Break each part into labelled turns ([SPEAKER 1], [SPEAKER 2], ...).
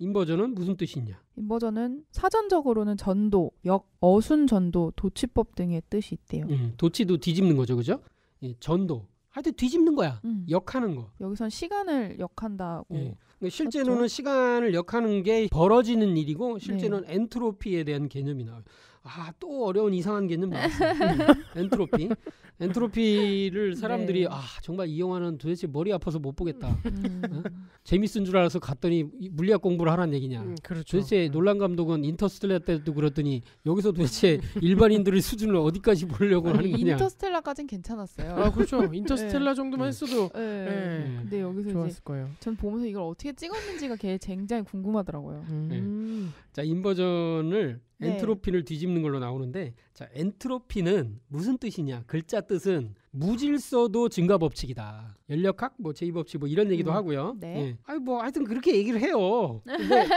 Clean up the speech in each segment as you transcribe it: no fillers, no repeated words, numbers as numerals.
[SPEAKER 1] 인버전은 무슨 뜻이 있냐?
[SPEAKER 2] 인버전은 사전적으로는 전도, 역, 어순 전도, 도치법 등의 뜻이 있대요.
[SPEAKER 1] 도치도 뒤집는 거죠, 그죠? 예, 전도. 하여튼 뒤집는 거야. 역하는 거.
[SPEAKER 2] 여기선 시간을 역한다고.
[SPEAKER 1] 예. 실제로는 시간을 역하는 게 벌어지는 일이고 실제는
[SPEAKER 2] 네.
[SPEAKER 1] 엔트로피에 대한 개념이 나와요. 아, 또 어려운 이상한 개념 나왔어요. 엔트로피. 엔트로피를 사람들이
[SPEAKER 2] 네.
[SPEAKER 1] 아, 정말 이 영화는 도대체 머리 아파서 못 보겠다. 어? 재밌은 줄 알아서 갔더니 물리학 공부를 하라는 얘기냐.
[SPEAKER 3] 그렇죠.
[SPEAKER 1] 도대체 놀란 감독은 인터스텔라 때도 그랬더니 여기서 도대체 일반인들의 수준을 어디까지 보려고 하는 거냐.
[SPEAKER 2] 인터스텔라까지는 괜찮았어요.
[SPEAKER 3] 아, 그렇죠. 인터스텔라 정도만 했어도
[SPEAKER 2] 네. 근데 여기서
[SPEAKER 3] 좋았을
[SPEAKER 2] 이제
[SPEAKER 3] 거예요.
[SPEAKER 2] 전 보면서 이걸 어떻게 찍었는지가 굉장히 궁금하더라고요.
[SPEAKER 1] 자, 인버전을
[SPEAKER 2] 네.
[SPEAKER 1] 엔트로피를 뒤집는 걸로 나오는데, 자, 엔트로피는 무슨 뜻이냐? 글자 뜻은 무질서도 증가 법칙이다. 연력학, 뭐 제2법칙 뭐 이런 얘기도 하고요.
[SPEAKER 2] 네.
[SPEAKER 1] 예. 아니 뭐 하여튼 그렇게 얘기를 해요. 근데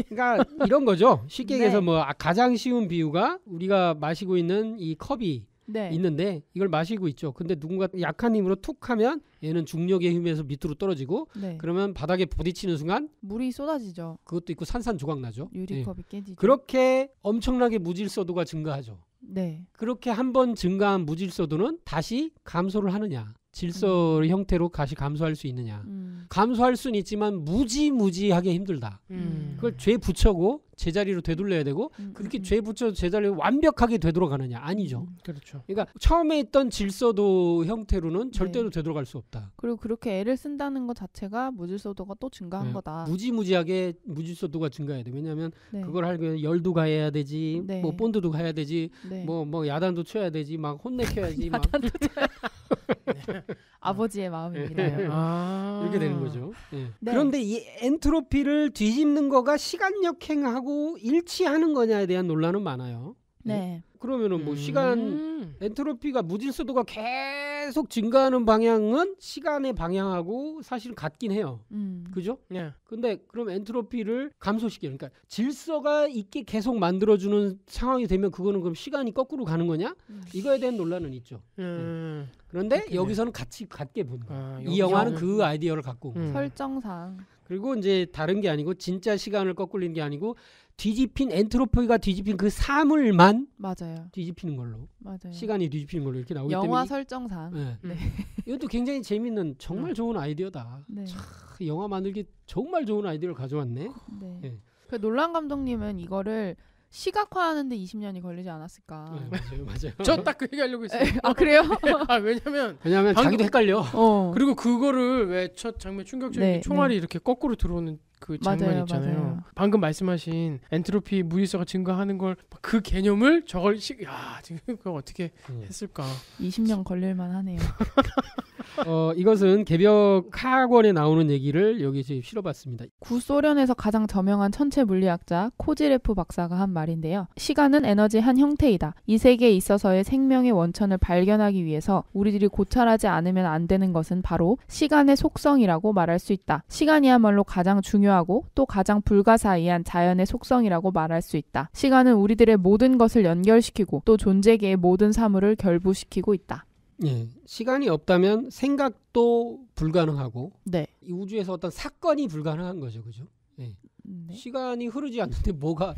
[SPEAKER 1] 그러니까 이런 거죠. 쉽게 얘기해서
[SPEAKER 2] 네.
[SPEAKER 1] 뭐 가장 쉬운 비유가 우리가 마시고 있는 이 컵이
[SPEAKER 2] 네.
[SPEAKER 1] 있는데 이걸 마시고 있죠. 근데 누군가 약한 힘으로 툭 하면 얘는 중력의 힘에서 밑으로 떨어지고
[SPEAKER 2] 네.
[SPEAKER 1] 그러면 바닥에 부딪히는 순간
[SPEAKER 2] 물이 쏟아지죠.
[SPEAKER 1] 그것도 있고 산산조각 나죠. 예.
[SPEAKER 2] 유리컵이 깨지죠.
[SPEAKER 1] 그렇게 엄청나게 무질서도가 증가하죠.
[SPEAKER 2] 네.
[SPEAKER 1] 그렇게 한번 증가한 무질서도는 다시 감소를 하느냐. 질서 형태로 다시 감소할 수 있느냐. 감소할 수는 있지만 무지하게 힘들다. 그걸 죄 붙여고 제자리로 되돌려야 되고 그렇게 죄 붙여서 제자리로 완벽하게 되돌아가느냐. 아니죠.
[SPEAKER 3] 그렇죠.
[SPEAKER 1] 그러니까 처음에 있던 질서도 형태로는 절대로 되돌아갈 수 없다.
[SPEAKER 2] 그리고 그렇게 애를 쓴다는 것 자체가 무질서도가 또 증가한 거다.
[SPEAKER 1] 무지하게 무질서도가 증가해야 돼. 왜냐하면
[SPEAKER 2] 네.
[SPEAKER 1] 그걸 하려면 열도 가해야 되지,
[SPEAKER 2] 네.
[SPEAKER 1] 뭐 본드도 가야 되지,
[SPEAKER 2] 네.
[SPEAKER 1] 뭐 야단도 쳐야 되지, 막 혼내켜야지, 막
[SPEAKER 2] 아버지의 마음입니다.
[SPEAKER 3] 아.
[SPEAKER 1] 이렇게 되는 거죠. 예.
[SPEAKER 2] 네.
[SPEAKER 1] 그런데 이 엔트로피를 뒤집는 거가 시간역행하고 일치하는 거냐에 대한 논란은 많아요.
[SPEAKER 2] 네.
[SPEAKER 1] 그러면은 뭐 시간 엔트로피가 무질서도가 계속 증가하는 방향은 시간의 방향하고 사실 같긴 해요. 그죠?
[SPEAKER 3] 네.
[SPEAKER 1] 근데 그럼 엔트로피를 감소시켜요. 그러니까 질서가 있게 계속 만들어주는 상황이 되면 그거는 그럼 시간이 거꾸로 가는 거냐? 이거에 대한 논란은 있죠. 그런데
[SPEAKER 3] 그렇겠네.
[SPEAKER 1] 여기서는 같게 보는 거예요.
[SPEAKER 3] 아,
[SPEAKER 1] 이 영화는 그 아이디어를 갖고 온 거예요.
[SPEAKER 2] 설정상.
[SPEAKER 1] 그리고 이제 다른 게 아니고 진짜 시간을 거꾸리는 게 아니고 뒤집힌 엔트로피가 뒤집힌 그 사물만
[SPEAKER 2] 맞아요.
[SPEAKER 1] 뒤집히는 걸로
[SPEAKER 2] 맞아요.
[SPEAKER 1] 시간이 뒤집히는 걸로 이렇게 나오기 때문에
[SPEAKER 2] 영화 설정상.
[SPEAKER 1] 네.
[SPEAKER 2] 네.
[SPEAKER 1] 이것도 굉장히 재밌는 정말 좋은 아이디어다.
[SPEAKER 2] 네.
[SPEAKER 1] 참, 영화 만들기 정말 좋은 아이디어를 가져왔네.
[SPEAKER 2] 네.
[SPEAKER 1] 네.
[SPEAKER 2] 그 놀란 감독님은 이거를 시각화하는데 20년이 걸리지 않았을까.
[SPEAKER 1] 네, 맞아요.
[SPEAKER 3] 저 딱 그 얘기하려고 했어요.
[SPEAKER 2] 아 그래요?
[SPEAKER 3] 아, 왜냐면
[SPEAKER 1] 자기도 헷갈려.
[SPEAKER 3] 그리고 그거를 왜 첫 장면 충격적인
[SPEAKER 2] 네,
[SPEAKER 3] 총알이
[SPEAKER 2] 네.
[SPEAKER 3] 이렇게 거꾸로 들어오는 그 장면
[SPEAKER 2] 맞아요,
[SPEAKER 3] 있잖아요.
[SPEAKER 2] 맞아요.
[SPEAKER 3] 방금 말씀하신 엔트로피 무질서가 증가하는 걸 그 개념을 저걸 지금 그걸 어떻게 했을까?
[SPEAKER 2] 20년 걸릴만 하네요.
[SPEAKER 1] 이것은 개벽 학원에 나오는 얘기를 여기서 실어봤습니다.
[SPEAKER 2] 구소련에서 가장 저명한 천체 물리학자 코지레프 박사가 한 말인데요. 시간은 에너지의 한 형태이다. 이 세계에 있어서의 생명의 원천을 발견하기 위해서 우리들이 고찰하지 않으면 안 되는 것은 바로 시간의 속성이라고 말할 수 있다. 시간이야말로 가장 중요하고 또 가장 불가사의한 자연의 속성이라고 말할 수 있다. 시간은 우리들의 모든 것을 연결시키고 또 존재계의 모든 사물을 결부시키고 있다.
[SPEAKER 1] 예, 시간이 없다면 생각도 불가능하고
[SPEAKER 2] 네.
[SPEAKER 1] 이 우주에서 어떤 사건이 불가능한 거죠, 그죠? 예.
[SPEAKER 2] 네.
[SPEAKER 1] 시간이 흐르지 않는데 뭐가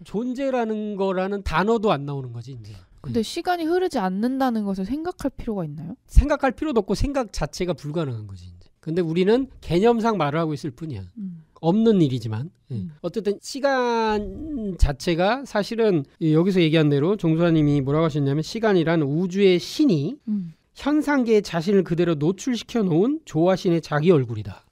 [SPEAKER 1] 존재라는 거라는 단어도 안 나오는 거지 이제.
[SPEAKER 2] 근데 시간이 흐르지 않는다는 것을 생각할 필요가 있나요?
[SPEAKER 1] 생각할 필요도 없고 생각 자체가 불가능한 거지 이제. 근데 우리는 개념상 말을 하고 있을 뿐이야. 없는 일이지만 어쨌든 시간 자체가 사실은 여기서 얘기한 대로 종수아님이 뭐라고 하셨냐면 시간이란 우주의 신이 현상계에 자신을 그대로 노출시켜 놓은 조화신의 자기 얼굴이다.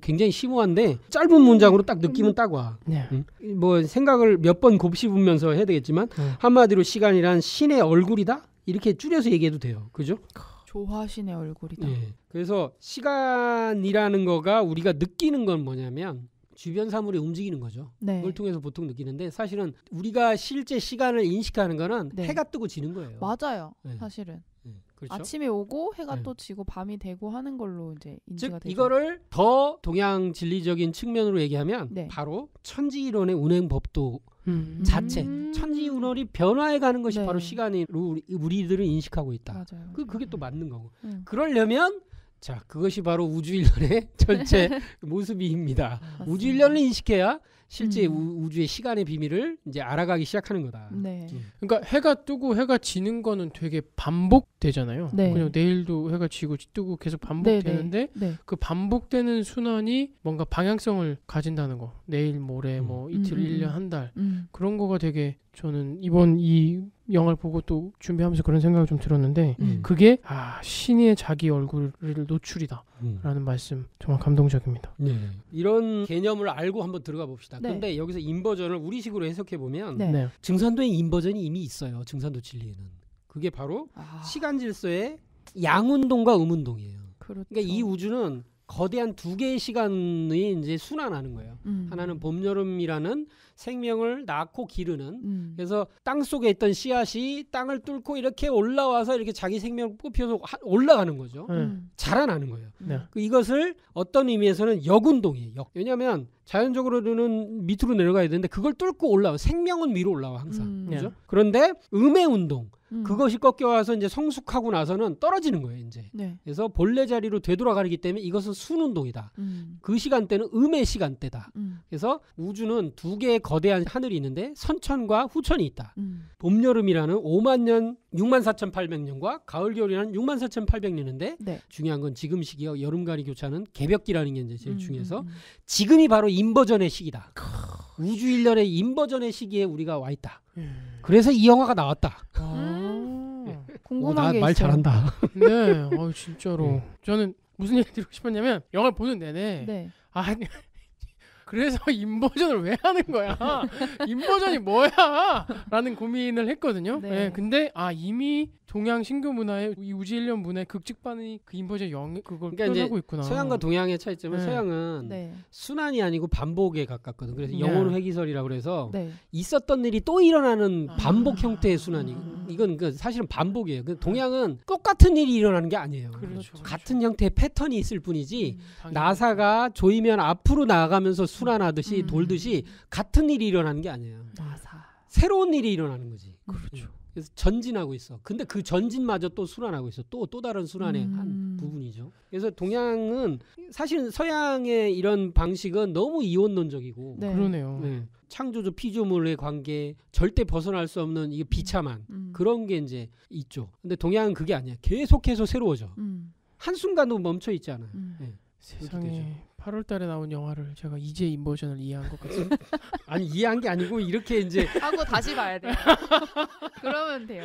[SPEAKER 1] 굉장히 심오한데 짧은 문장으로 딱 느낌은 딱 와.
[SPEAKER 3] 네.
[SPEAKER 1] 뭐 생각을 몇 번 곱씹으면서 해야 되겠지만 한마디로 시간이란 신의 얼굴이다? 이렇게 줄여서 얘기해도 돼요. 그죠?
[SPEAKER 2] 조화신의 얼굴이다.
[SPEAKER 1] 네. 그래서 시간이라는 거가 우리가 느끼는 건 뭐냐면 주변 사물이 움직이는 거죠.
[SPEAKER 2] 네.
[SPEAKER 1] 그걸 통해서 보통 느끼는데 사실은 우리가 실제 시간을 인식하는 거는
[SPEAKER 2] 네.
[SPEAKER 1] 해가 뜨고 지는 거예요.
[SPEAKER 2] 맞아요.
[SPEAKER 1] 네.
[SPEAKER 2] 사실은.
[SPEAKER 1] 그렇죠?
[SPEAKER 2] 아침에 오고 해가
[SPEAKER 1] 네.
[SPEAKER 2] 또 지고 밤이 되고 하는 걸로 이제 인지가
[SPEAKER 1] 즉
[SPEAKER 2] 되죠.
[SPEAKER 1] 이거를 더 동양 진리적인 측면으로 얘기하면
[SPEAKER 2] 네.
[SPEAKER 1] 바로 천지이론의 운행법도 자체 천지운원이 변화해가는 것이
[SPEAKER 2] 네.
[SPEAKER 1] 바로 시간으로 우리들을 인식하고 있다.
[SPEAKER 2] 맞아요.
[SPEAKER 1] 그게 또 맞는 거고.
[SPEAKER 2] 음.
[SPEAKER 1] 그러려면 자, 그것이 바로 우주일련의 전체 모습입니다.
[SPEAKER 2] 맞습니다.
[SPEAKER 1] 우주일련을 인식해야 실제 우주의 시간의 비밀을 이제 알아가기 시작하는 거다.
[SPEAKER 2] 네.
[SPEAKER 3] 그러니까 해가 뜨고 해가 지는 거는 되게 반복되잖아요.
[SPEAKER 2] 네.
[SPEAKER 3] 그냥 내일도 해가 지고 뜨고 계속 반복되는데
[SPEAKER 2] 네.
[SPEAKER 3] 그 반복되는 순환이 뭔가 방향성을 가진다는 거. 내일, 모레, 뭐 이틀, 1년, 한 달. 그런 거가 되게 저는 이번 이 영화를 보고 또 준비하면서 그런 생각을 좀 들었는데 그게 신의 자기 얼굴을 노출이다 라는 말씀 정말 감동적입니다.
[SPEAKER 1] 네. 이런 개념을 알고 한번 들어가 봅시다.
[SPEAKER 2] 네.
[SPEAKER 1] 근데 여기서 인버전을 우리식으로 해석해 보면
[SPEAKER 2] 네.
[SPEAKER 1] 증산도의 인버전이 이미 있어요. 증산도 진리에는. 그게 바로 시간 질서의 양운동과 음운동이에요.
[SPEAKER 2] 그렇죠.
[SPEAKER 1] 그러니까 이 우주는 거대한 두 개의 시간이 이제 순환하는 거예요. 하나는 봄, 여름이라는 생명을 낳고 기르는. 그래서 땅 속에 있던 씨앗이 땅을 뚫고 이렇게 올라와서 이렇게 자기 생명을 뽑혀서 올라가는 거죠. 자라나는 거예요.
[SPEAKER 3] 네.
[SPEAKER 1] 이것을 어떤 의미에서는 역운동이에요. 왜냐하면 자연적으로는 밑으로 내려가야 되는데 그걸 뚫고 올라와. 생명은 위로 올라와 항상. 그죠?
[SPEAKER 3] 네.
[SPEAKER 1] 그런데 음의 운동. 그것이 꺾여와서 이제 성숙하고 나서는 떨어지는 거예요, 이제.
[SPEAKER 2] 네.
[SPEAKER 1] 그래서 본래 자리로 되돌아가기 때문에 이것은 순운동이다. 그 시간대는 음의 시간대다. 그래서 우주는 두 개의 거대한 하늘이 있는데 선천과 후천이 있다. 봄, 여름이라는 5만 년 64,800년과 가을, 겨울이라는 64,800년인데
[SPEAKER 2] 네.
[SPEAKER 1] 중요한 건 지금 시기와 여름가리 교차는 개벽기라는 게 이제 제일 중요해서 지금이 바로 인버전의 시기다. 우주 일련의 인버전의 시기에 우리가 와 있다. 그래서 이 영화가 나왔다.
[SPEAKER 2] 궁금한 게
[SPEAKER 1] 말
[SPEAKER 2] 있어요.
[SPEAKER 1] 잘한다.
[SPEAKER 3] 네, 진짜로. 저는 무슨 얘기 드리고 싶었냐면 영화를 보는 내내
[SPEAKER 2] 네.
[SPEAKER 3] 아니 그래서 인버전을 왜 하는 거야? 인버전이 뭐야? 라는 고민을 했거든요.
[SPEAKER 2] 네.
[SPEAKER 3] 네, 근데 이미 동양 신교 문화의 이 우주일련 문화의 극직반이 그 인버전 그걸
[SPEAKER 1] 그러니까
[SPEAKER 3] 표현하고 있구나.
[SPEAKER 1] 서양과 동양의 차이점은
[SPEAKER 3] 네.
[SPEAKER 1] 서양은
[SPEAKER 2] 네.
[SPEAKER 1] 순환이 아니고 반복에 가깝거든. 그래서
[SPEAKER 3] 네.
[SPEAKER 1] 영혼 회귀설이라고 그래서
[SPEAKER 2] 네.
[SPEAKER 1] 있었던 일이 또 일어나는 반복 형태의 순환이. 이건 사실은 반복이에요. 동양은 똑같은 일이 일어나는 게 아니에요.
[SPEAKER 3] 그렇죠.
[SPEAKER 1] 같은 형태의 패턴이 있을 뿐이지
[SPEAKER 3] 당연히.
[SPEAKER 1] 나사가 조이면 앞으로 나아가면서 순환하듯이 돌듯이 같은 일이 일어나는 게 아니에요.
[SPEAKER 2] 나사.
[SPEAKER 1] 새로운 일이 일어나는 거지.
[SPEAKER 3] 그렇죠.
[SPEAKER 1] 그래서 전진하고 있어. 근데 그 전진마저 또 순환하고 있어. 또 다른 순환의 한 부분이죠. 그래서 동양은 사실 서양의 이런 방식은 너무 이원론적이고
[SPEAKER 2] 네.
[SPEAKER 3] 그러네요.
[SPEAKER 1] 네. 창조주 피조물의 관계 절대 벗어날 수 없는 이게 비참한 그런 게 이제 있죠. 근데 동양은 그게 아니야. 계속해서 새로워져. 한순간도 멈춰 있지 않아요. 네.
[SPEAKER 3] 세상에 8월 달에 나온 영화를 제가 이제 인버전을 이해한 것 같습니다.
[SPEAKER 1] 아니 이해한 게 아니고 이렇게 이제
[SPEAKER 2] 하고 다시 봐야 돼요. 그러면 돼요.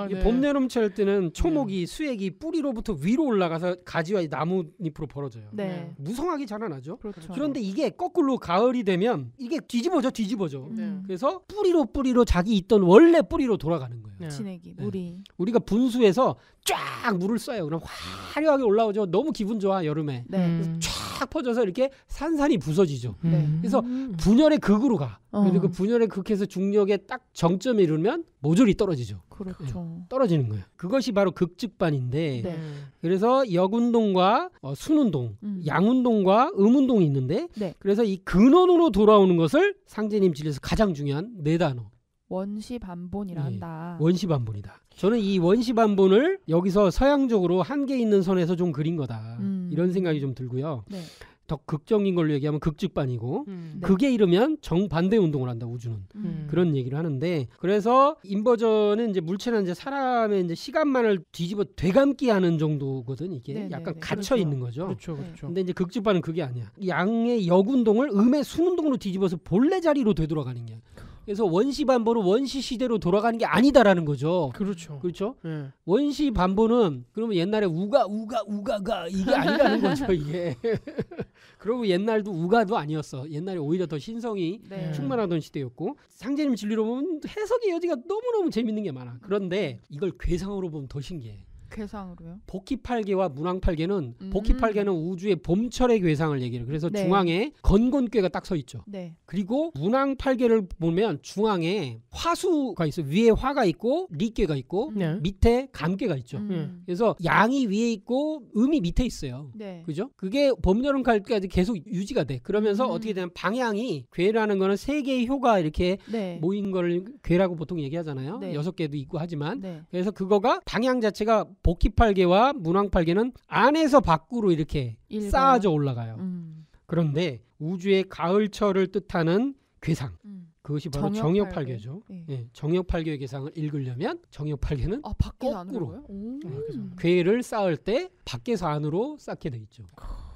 [SPEAKER 1] 이게 봄, 여름철 때는 초목이 수액이 뿌리로부터 위로 올라가서 가지와 나뭇잎으로 벌어져요.
[SPEAKER 2] 네.
[SPEAKER 1] 무성하게 자라나죠.
[SPEAKER 2] 그렇죠.
[SPEAKER 1] 그런데 이게 거꾸로 가을이 되면 이게 뒤집어져.
[SPEAKER 3] 네.
[SPEAKER 1] 그래서 뿌리로 자기 있던 원래 뿌리로 돌아가는 거예요.
[SPEAKER 3] 네.
[SPEAKER 2] 진액이
[SPEAKER 1] 네.
[SPEAKER 2] 물이.
[SPEAKER 1] 우리가 분수에서 쫙 물을 쏴요. 그럼 화려하게 올라오죠. 너무 기분 좋아 여름에.
[SPEAKER 2] 네.
[SPEAKER 1] 쫙 퍼져서 이렇게 산산이 부서지죠.
[SPEAKER 2] 네.
[SPEAKER 1] 그래서 분열의 극으로 가. 그래서 그 분열의 극에서 중력에 딱 정점에 이르면 모조리 떨어지죠.
[SPEAKER 2] 그렇죠.
[SPEAKER 1] 떨어지는 거예요. 그것이 바로 극직반인데
[SPEAKER 2] 네.
[SPEAKER 1] 그래서 역운동과 순운동, 양운동과 음운동이 있는데
[SPEAKER 2] 네.
[SPEAKER 1] 그래서 이 근원으로 돌아오는 것을 상제님 진리에서 가장 중요한 네 단어.
[SPEAKER 2] 원시반본이라 한다.
[SPEAKER 1] 원시반본이다. 저는 이 원시반본을 여기서 서양적으로 한계 있는 선에서 좀 그린 거다. 이런 생각이 좀 들고요.
[SPEAKER 2] 네.
[SPEAKER 1] 더 극적인 걸로 얘기하면 극직반이고
[SPEAKER 2] 네.
[SPEAKER 1] 그게 이르면 정반대 운동을 한다. 우주는. 그런 얘기를 하는데 그래서 인버전은 이제 물체는 이제 사람의 이제 시간만을 뒤집어 되감기 하는 정도거든. 이게
[SPEAKER 2] 네네네.
[SPEAKER 1] 약간 갇혀 있는 거죠.
[SPEAKER 3] 그렇죠, 그렇죠.
[SPEAKER 1] 근데 이제 극직반은 그게 아니야. 양의 역운동을 음의 순운동으로 뒤집어서 본래 자리로 되돌아가는 게. 그래서 원시반본은 원시 시대로 돌아가는 게 아니다라는 거죠.
[SPEAKER 3] 그렇죠.
[SPEAKER 1] 그렇죠?
[SPEAKER 3] 네.
[SPEAKER 1] 원시 반본은 그러면 옛날에 우가가 이게 아니라는 거죠. 이게. 그리고 옛날도 우가도 아니었어. 옛날에 오히려 더 신성이
[SPEAKER 2] 네.
[SPEAKER 1] 충만하던 시대였고 상제님 진리로 보면 해석의 여지가 너무너무 재밌는 게 많아. 그런데 이걸 괴상으로 보면 더 신기해.
[SPEAKER 2] 괴상으로요?
[SPEAKER 1] 복희팔계와 문왕팔계는 복희팔계는 우주의 봄철의 괴상을 얘기해요. 그래서
[SPEAKER 2] 네.
[SPEAKER 1] 중앙에 건곤괴가 딱 서 있죠.
[SPEAKER 2] 네.
[SPEAKER 1] 그리고 문왕팔계를 보면 중앙에 화수가 있어. 위에 화가 있고 리괴가 있고
[SPEAKER 3] 네.
[SPEAKER 1] 밑에 감괴가 있죠. 그래서 양이 위에 있고 음이 밑에 있어요.
[SPEAKER 2] 네.
[SPEAKER 1] 그죠? 그게 봄, 여름, 가을까지 계속 유지가 돼. 그러면서 어떻게 되냐면 방향이 괴라는 거는 세 개의 효가 이렇게
[SPEAKER 2] 네.
[SPEAKER 1] 모인 걸 괴라고 보통 얘기하잖아요.
[SPEAKER 2] 네.
[SPEAKER 1] 6개도 있고 하지만
[SPEAKER 2] 네.
[SPEAKER 1] 그래서 그거가 방향 자체가 복합팔계와 문왕팔계는 안에서 밖으로 이렇게 쌓아져 올라가요. 그런데 우주의 가을철을 뜻하는 괴상, 그것이 바로 정역팔계죠. 예, 정역팔계의 괴상을 읽으려면 정역팔계는
[SPEAKER 2] 밖에서
[SPEAKER 1] 거꾸로 괴를 쌓을 때 밖에서 안으로 쌓게 돼 있죠.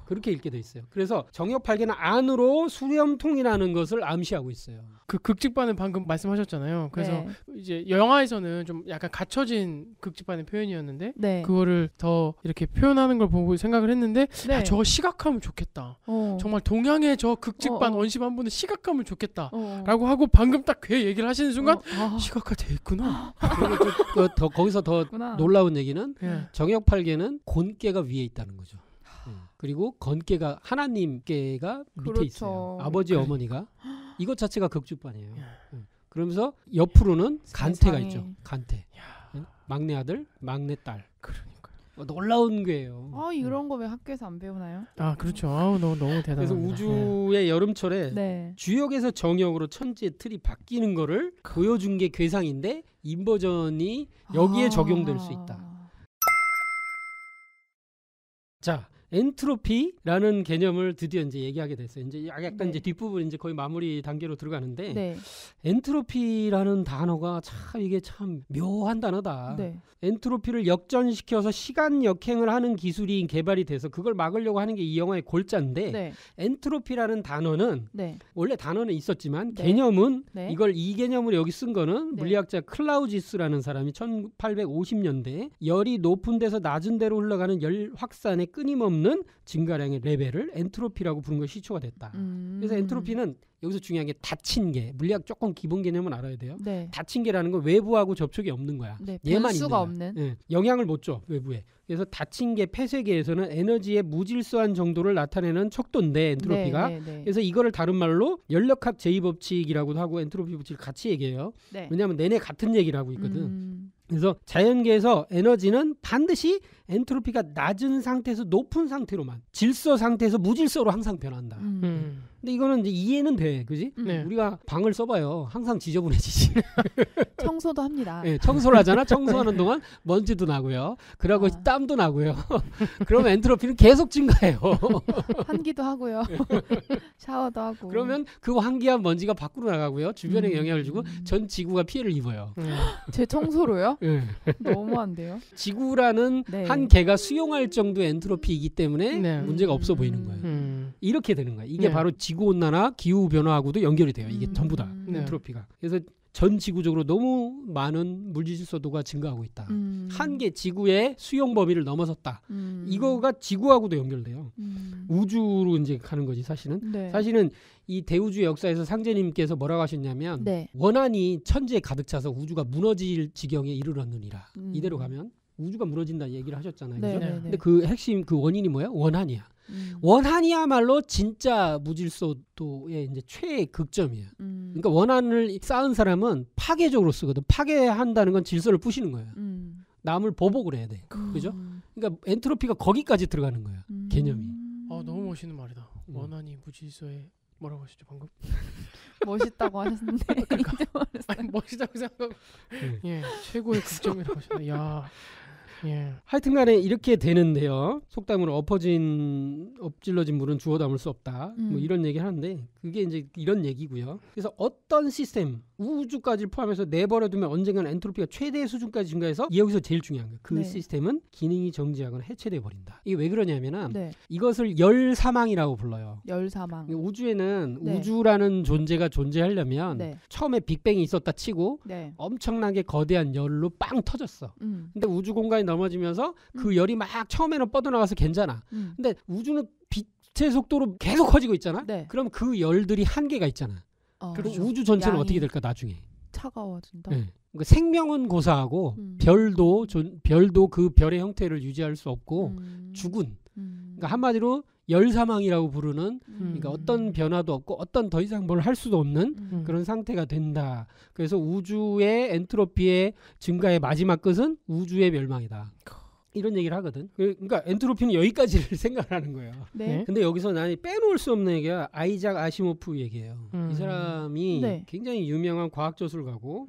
[SPEAKER 1] 그렇게 읽게 돼 있어요. 그래서 정역팔계는 안으로 수렴통이라는 것을 암시하고 있어요.
[SPEAKER 3] 그 극직반은 방금 말씀하셨잖아요. 그래서 이제 영화에서는 좀 약간 갖춰진 극직반의 표현이었는데 그거를 더 이렇게 표현하는 걸 보고 생각을 했는데 저거 시각하면 좋겠다. 정말 동양의 저 극직반 원심 한 분은 시각하면 좋겠다 라고 하고 방금 딱 괴 얘기를 하시는 순간 시각화돼 있구나.
[SPEAKER 1] 그리고 더 거기서 더 놀라운 얘기는 정역팔계는 곤계가 위에 있다는 거죠. 그리고 건계가 하나님께가 밑에 있어요. 아버지 어머니가 이것 자체가 극주반이에요. 그러면서 옆으로는 간태가 있죠. 간태. 막내 아들, 막내 딸.
[SPEAKER 3] 그러니까요.
[SPEAKER 1] 놀라운 거예요.
[SPEAKER 2] 이런 거 왜 학교에서 안 배우나요?
[SPEAKER 3] 그렇죠. 너무 대단합니다.
[SPEAKER 1] 그래서 우주의 여름철에 주역에서 정역으로 천지의 틀이 바뀌는 거를 보여준 게 괴상인데 인버전이 여기에 적용될 수 있다. 자, 엔트로피라는 개념을 드디어 이제 얘기하게 됐어요. 이제 약간 이제 뒷부분 이제 거의 마무리 단계로 들어가는데 엔트로피라는 단어가 이게 참 묘한 단어다. 엔트로피를 역전시켜서 시간 역행을 하는 기술이 개발이 돼서 그걸 막으려고 하는 게 이 영화의 골자인데 엔트로피라는 단어는 원래 단어는 있었지만 개념은 이걸 이 개념으로 여기 쓴 거는 물리학자 클라우지스라는 사람이 1850년대에 열이 높은 데서 낮은 데로 흘러가는 열 확산의 끊임없는 증가량의 레벨을 엔트로피라고 부른 것이 시초가 됐다. 그래서 엔트로피는 여기서 중요한 게 닫힌 게, 물리학 조금 기본 개념은 알아야 돼요. 닫힌 게라는 건 외부하고 접촉이 없는 거야. 얘만 있는 거야. 없는. 영향을 못 줘, 외부에. 그래서 닫힌 게 폐쇄계에서는 에너지의 무질서한 정도를 나타내는 척도인데 엔트로피가. 그래서 이거를 다른 말로 연력학 제2법칙이라고도 하고 엔트로피 법칙을 같이 얘기해요. 왜냐하면 내내 같은 얘기를 하고 있거든. 그래서 자연계에서 에너지는 반드시 엔트로피가 낮은 상태에서 높은 상태로만, 질서 상태에서 무질서로 항상 변한다. 근데 이거는 이제 이해는 돼, 그지? 우리가 방을 써봐요. 항상 지저분해지지.
[SPEAKER 2] 청소도 합니다.
[SPEAKER 1] 청소를 하잖아. 청소하는 동안 먼지도 나고요. 그러고 땀도 나고요. 그러면 엔트로피는 계속 증가해요.
[SPEAKER 2] 환기도 하고요. 샤워도 하고.
[SPEAKER 1] 그러면 그 환기한 먼지가 밖으로 나가고요. 주변에 영향을 주고 전 지구가 피해를 입어요.
[SPEAKER 2] 제 청소로요? 너무한데요.
[SPEAKER 1] 지구라는 한 개가 수용할 정도의 엔트로피이기 때문에 문제가 없어 보이는 거예요. 이렇게 되는 거예요. 이게 바로 지구온난화, 기후변화하고도 연결이 돼요. 이게 전부 다 엔트로피가. 그래서 전 지구적으로 너무 많은 물질소도가 증가하고 있다. 한 개 지구의 수용 범위를 넘어섰다. 이거가 지구하고도 연결돼요. 우주로 이제 가는 거지 사실은. 사실은 이 대우주 역사에서 상제님께서 뭐라고 하셨냐면 원한이 천지에 가득 차서 우주가 무너질 지경에 이르렀느니라. 이대로 가면 우주가 무너진다 얘기를 하셨잖아요. 그죠? 근데 그 핵심 그 원인이 뭐야? 원한이야. 원한이야말로 진짜 무질서도의 이제 최애 극점이야. 그러니까 원한을 쌓은 사람은 파괴적으로 쓰거든. 파괴한다는 건 질서를 부시는 거야. 남을 보복을 해야 돼. 그죠? 그러니까 엔트로피가 거기까지 들어가는 거야. 개념이.
[SPEAKER 3] 너무 멋있는 말이다. 원한이 무질서에 뭐라고 하셨죠 방금?
[SPEAKER 2] 멋있다고 하셨는데
[SPEAKER 3] 아니, 멋있다고 생각하고 최고의 극점이라고 하셨네. 야.
[SPEAKER 1] 하여튼간에 이렇게 되는데요. 속담으로 엎질러진 물은 주워 담을 수 없다. 뭐 이런 얘기를 하는데 그게 이제 이런 얘기고요. 그래서 어떤 시스템, 우주까지 포함해서 내버려두면 언젠가는 엔트로피가 최대 수준까지 증가해서 여기서 제일 중요한 거예요. 그 시스템은 기능이 정지하거나 해체돼 버린다. 이게 왜 그러냐면은 이것을 열 사망이라고 불러요.
[SPEAKER 2] 열 사망.
[SPEAKER 1] 우주에는 우주라는 존재가 존재하려면 처음에 빅뱅이 있었다 치고 엄청나게 거대한 열로 빵 터졌어. 근데 우주 공간이 넘어지면서 그 열이 막 처음에는 뻗어나가서 괜찮아. 근데 우주는 빛의 속도로 계속 커지고 있잖아. 그럼 그 열들이 한계가 있잖아. 그렇죠. 우주 전체는 어떻게 될까 나중에?
[SPEAKER 2] 차가워진다.
[SPEAKER 1] 그러니까 생명은 고사하고 별도 그 별의 형태를 유지할 수 없고 죽은. 그러니까 한마디로 열사망이라고 부르는 그러니까 어떤 변화도 없고 어떤 더 이상 뭘 할 수도 없는 그런 상태가 된다. 그래서 우주의 엔트로피의 증가의 마지막 끝은 우주의 멸망이다. 이런 얘기를 하거든. 그러니까 엔트로피는 여기까지를 생각하는 거예요.
[SPEAKER 2] 네.
[SPEAKER 1] 근데 여기서 나는 빼놓을 수 없는 얘기가 아이작 아시모프 얘기예요. 이 사람이
[SPEAKER 2] 네.
[SPEAKER 1] 굉장히 유명한 과학 저술가고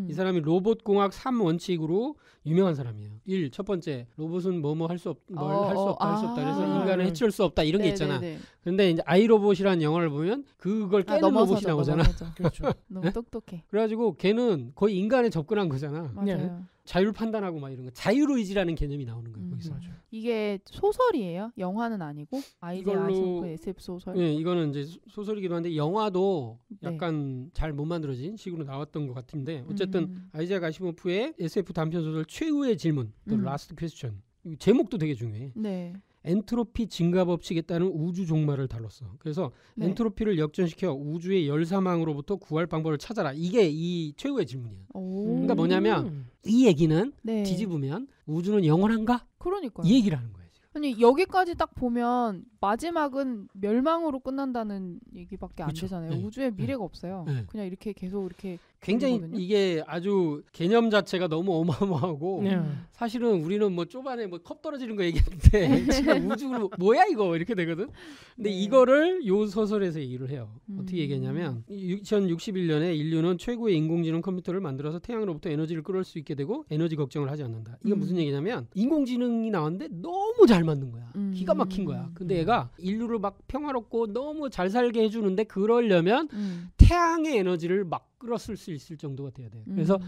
[SPEAKER 1] 이 사람이 로봇공학 3원칙으로 유명한 사람이에요. 1. 첫 번째, 로봇은 뭐뭐 할 수 없다, 할 수 없다. 그래서 인간을 해칠 수 없다 이런 게 있잖아. 근데 이제 아이로봇이라는 영화를 보면 그걸 깨는 로봇이 나오잖아.
[SPEAKER 3] 그렇죠.
[SPEAKER 2] 너무 똑똑해.
[SPEAKER 1] 그래가지고 걔는 거의 인간에 접근한 거잖아.
[SPEAKER 2] 맞아요.
[SPEAKER 1] 자율 판단하고 막 이런 거. 자유의지라는 개념이 나오는 거예요. 거기서.
[SPEAKER 3] 맞아요.
[SPEAKER 2] 이게 소설이에요? 영화는 아니고? 아이작 아시모프 SF 소설?
[SPEAKER 1] 네, 이거는 이제 소설이기도 한데 영화도
[SPEAKER 2] 네.
[SPEAKER 1] 약간 잘 못 만들어진 식으로 나왔던 것 같은데 어쨌든 아이작 아시모프의 SF 단편 소설 최후의 질문, The Last Question. 제목도 되게 중요해.
[SPEAKER 2] 네.
[SPEAKER 1] 엔트로피 증가 법칙에 따른 우주 종말을 다뤘어. 그래서
[SPEAKER 2] 네.
[SPEAKER 1] 엔트로피를 역전시켜 우주의 열사망으로부터 구할 방법을 찾아라. 이게 이 최후의 질문이야. 그러니까 뭐냐면 이 얘기는
[SPEAKER 2] 네.
[SPEAKER 1] 뒤집으면 우주는 영원한가?
[SPEAKER 2] 그러니까요.
[SPEAKER 1] 이 얘기를 하는 거예요.
[SPEAKER 2] 아니 여기까지 딱 보면 마지막은 멸망으로 끝난다는 얘기밖에 안
[SPEAKER 1] 그쵸.
[SPEAKER 2] 되잖아요.
[SPEAKER 1] 네.
[SPEAKER 2] 우주에 미래가 없어요.
[SPEAKER 1] 네.
[SPEAKER 2] 그냥 이렇게 계속 이렇게
[SPEAKER 1] 굉장히
[SPEAKER 2] 그러거든요.
[SPEAKER 1] 이게 아주 개념 자체가 너무 어마어마하고
[SPEAKER 3] 네.
[SPEAKER 1] 사실은 우리는 뭐 초반에 뭐 컵 떨어지는 거 얘기했는데 지금 우주로 뭐야 이거 이렇게 되거든. 근데
[SPEAKER 2] 네.
[SPEAKER 1] 이거를 요 소설에서 얘기를 해요. 어떻게 얘기했냐면 2061년에 인류는 최고의 인공지능 컴퓨터를 만들어서 태양으로부터 에너지를 끌어올 수 있게 되고 에너지 걱정을 하지 않는다. 이건 무슨 얘기냐면 인공지능이 나왔는데 너무 잘 맞는 거야. 기가 막힌 거야. 근데 얘가 인류를 막 평화롭고 너무 잘 살게 해주는데 그러려면 태양의 에너지를 막 끌어쓸 수 있을 정도가 돼야 돼요. 그래서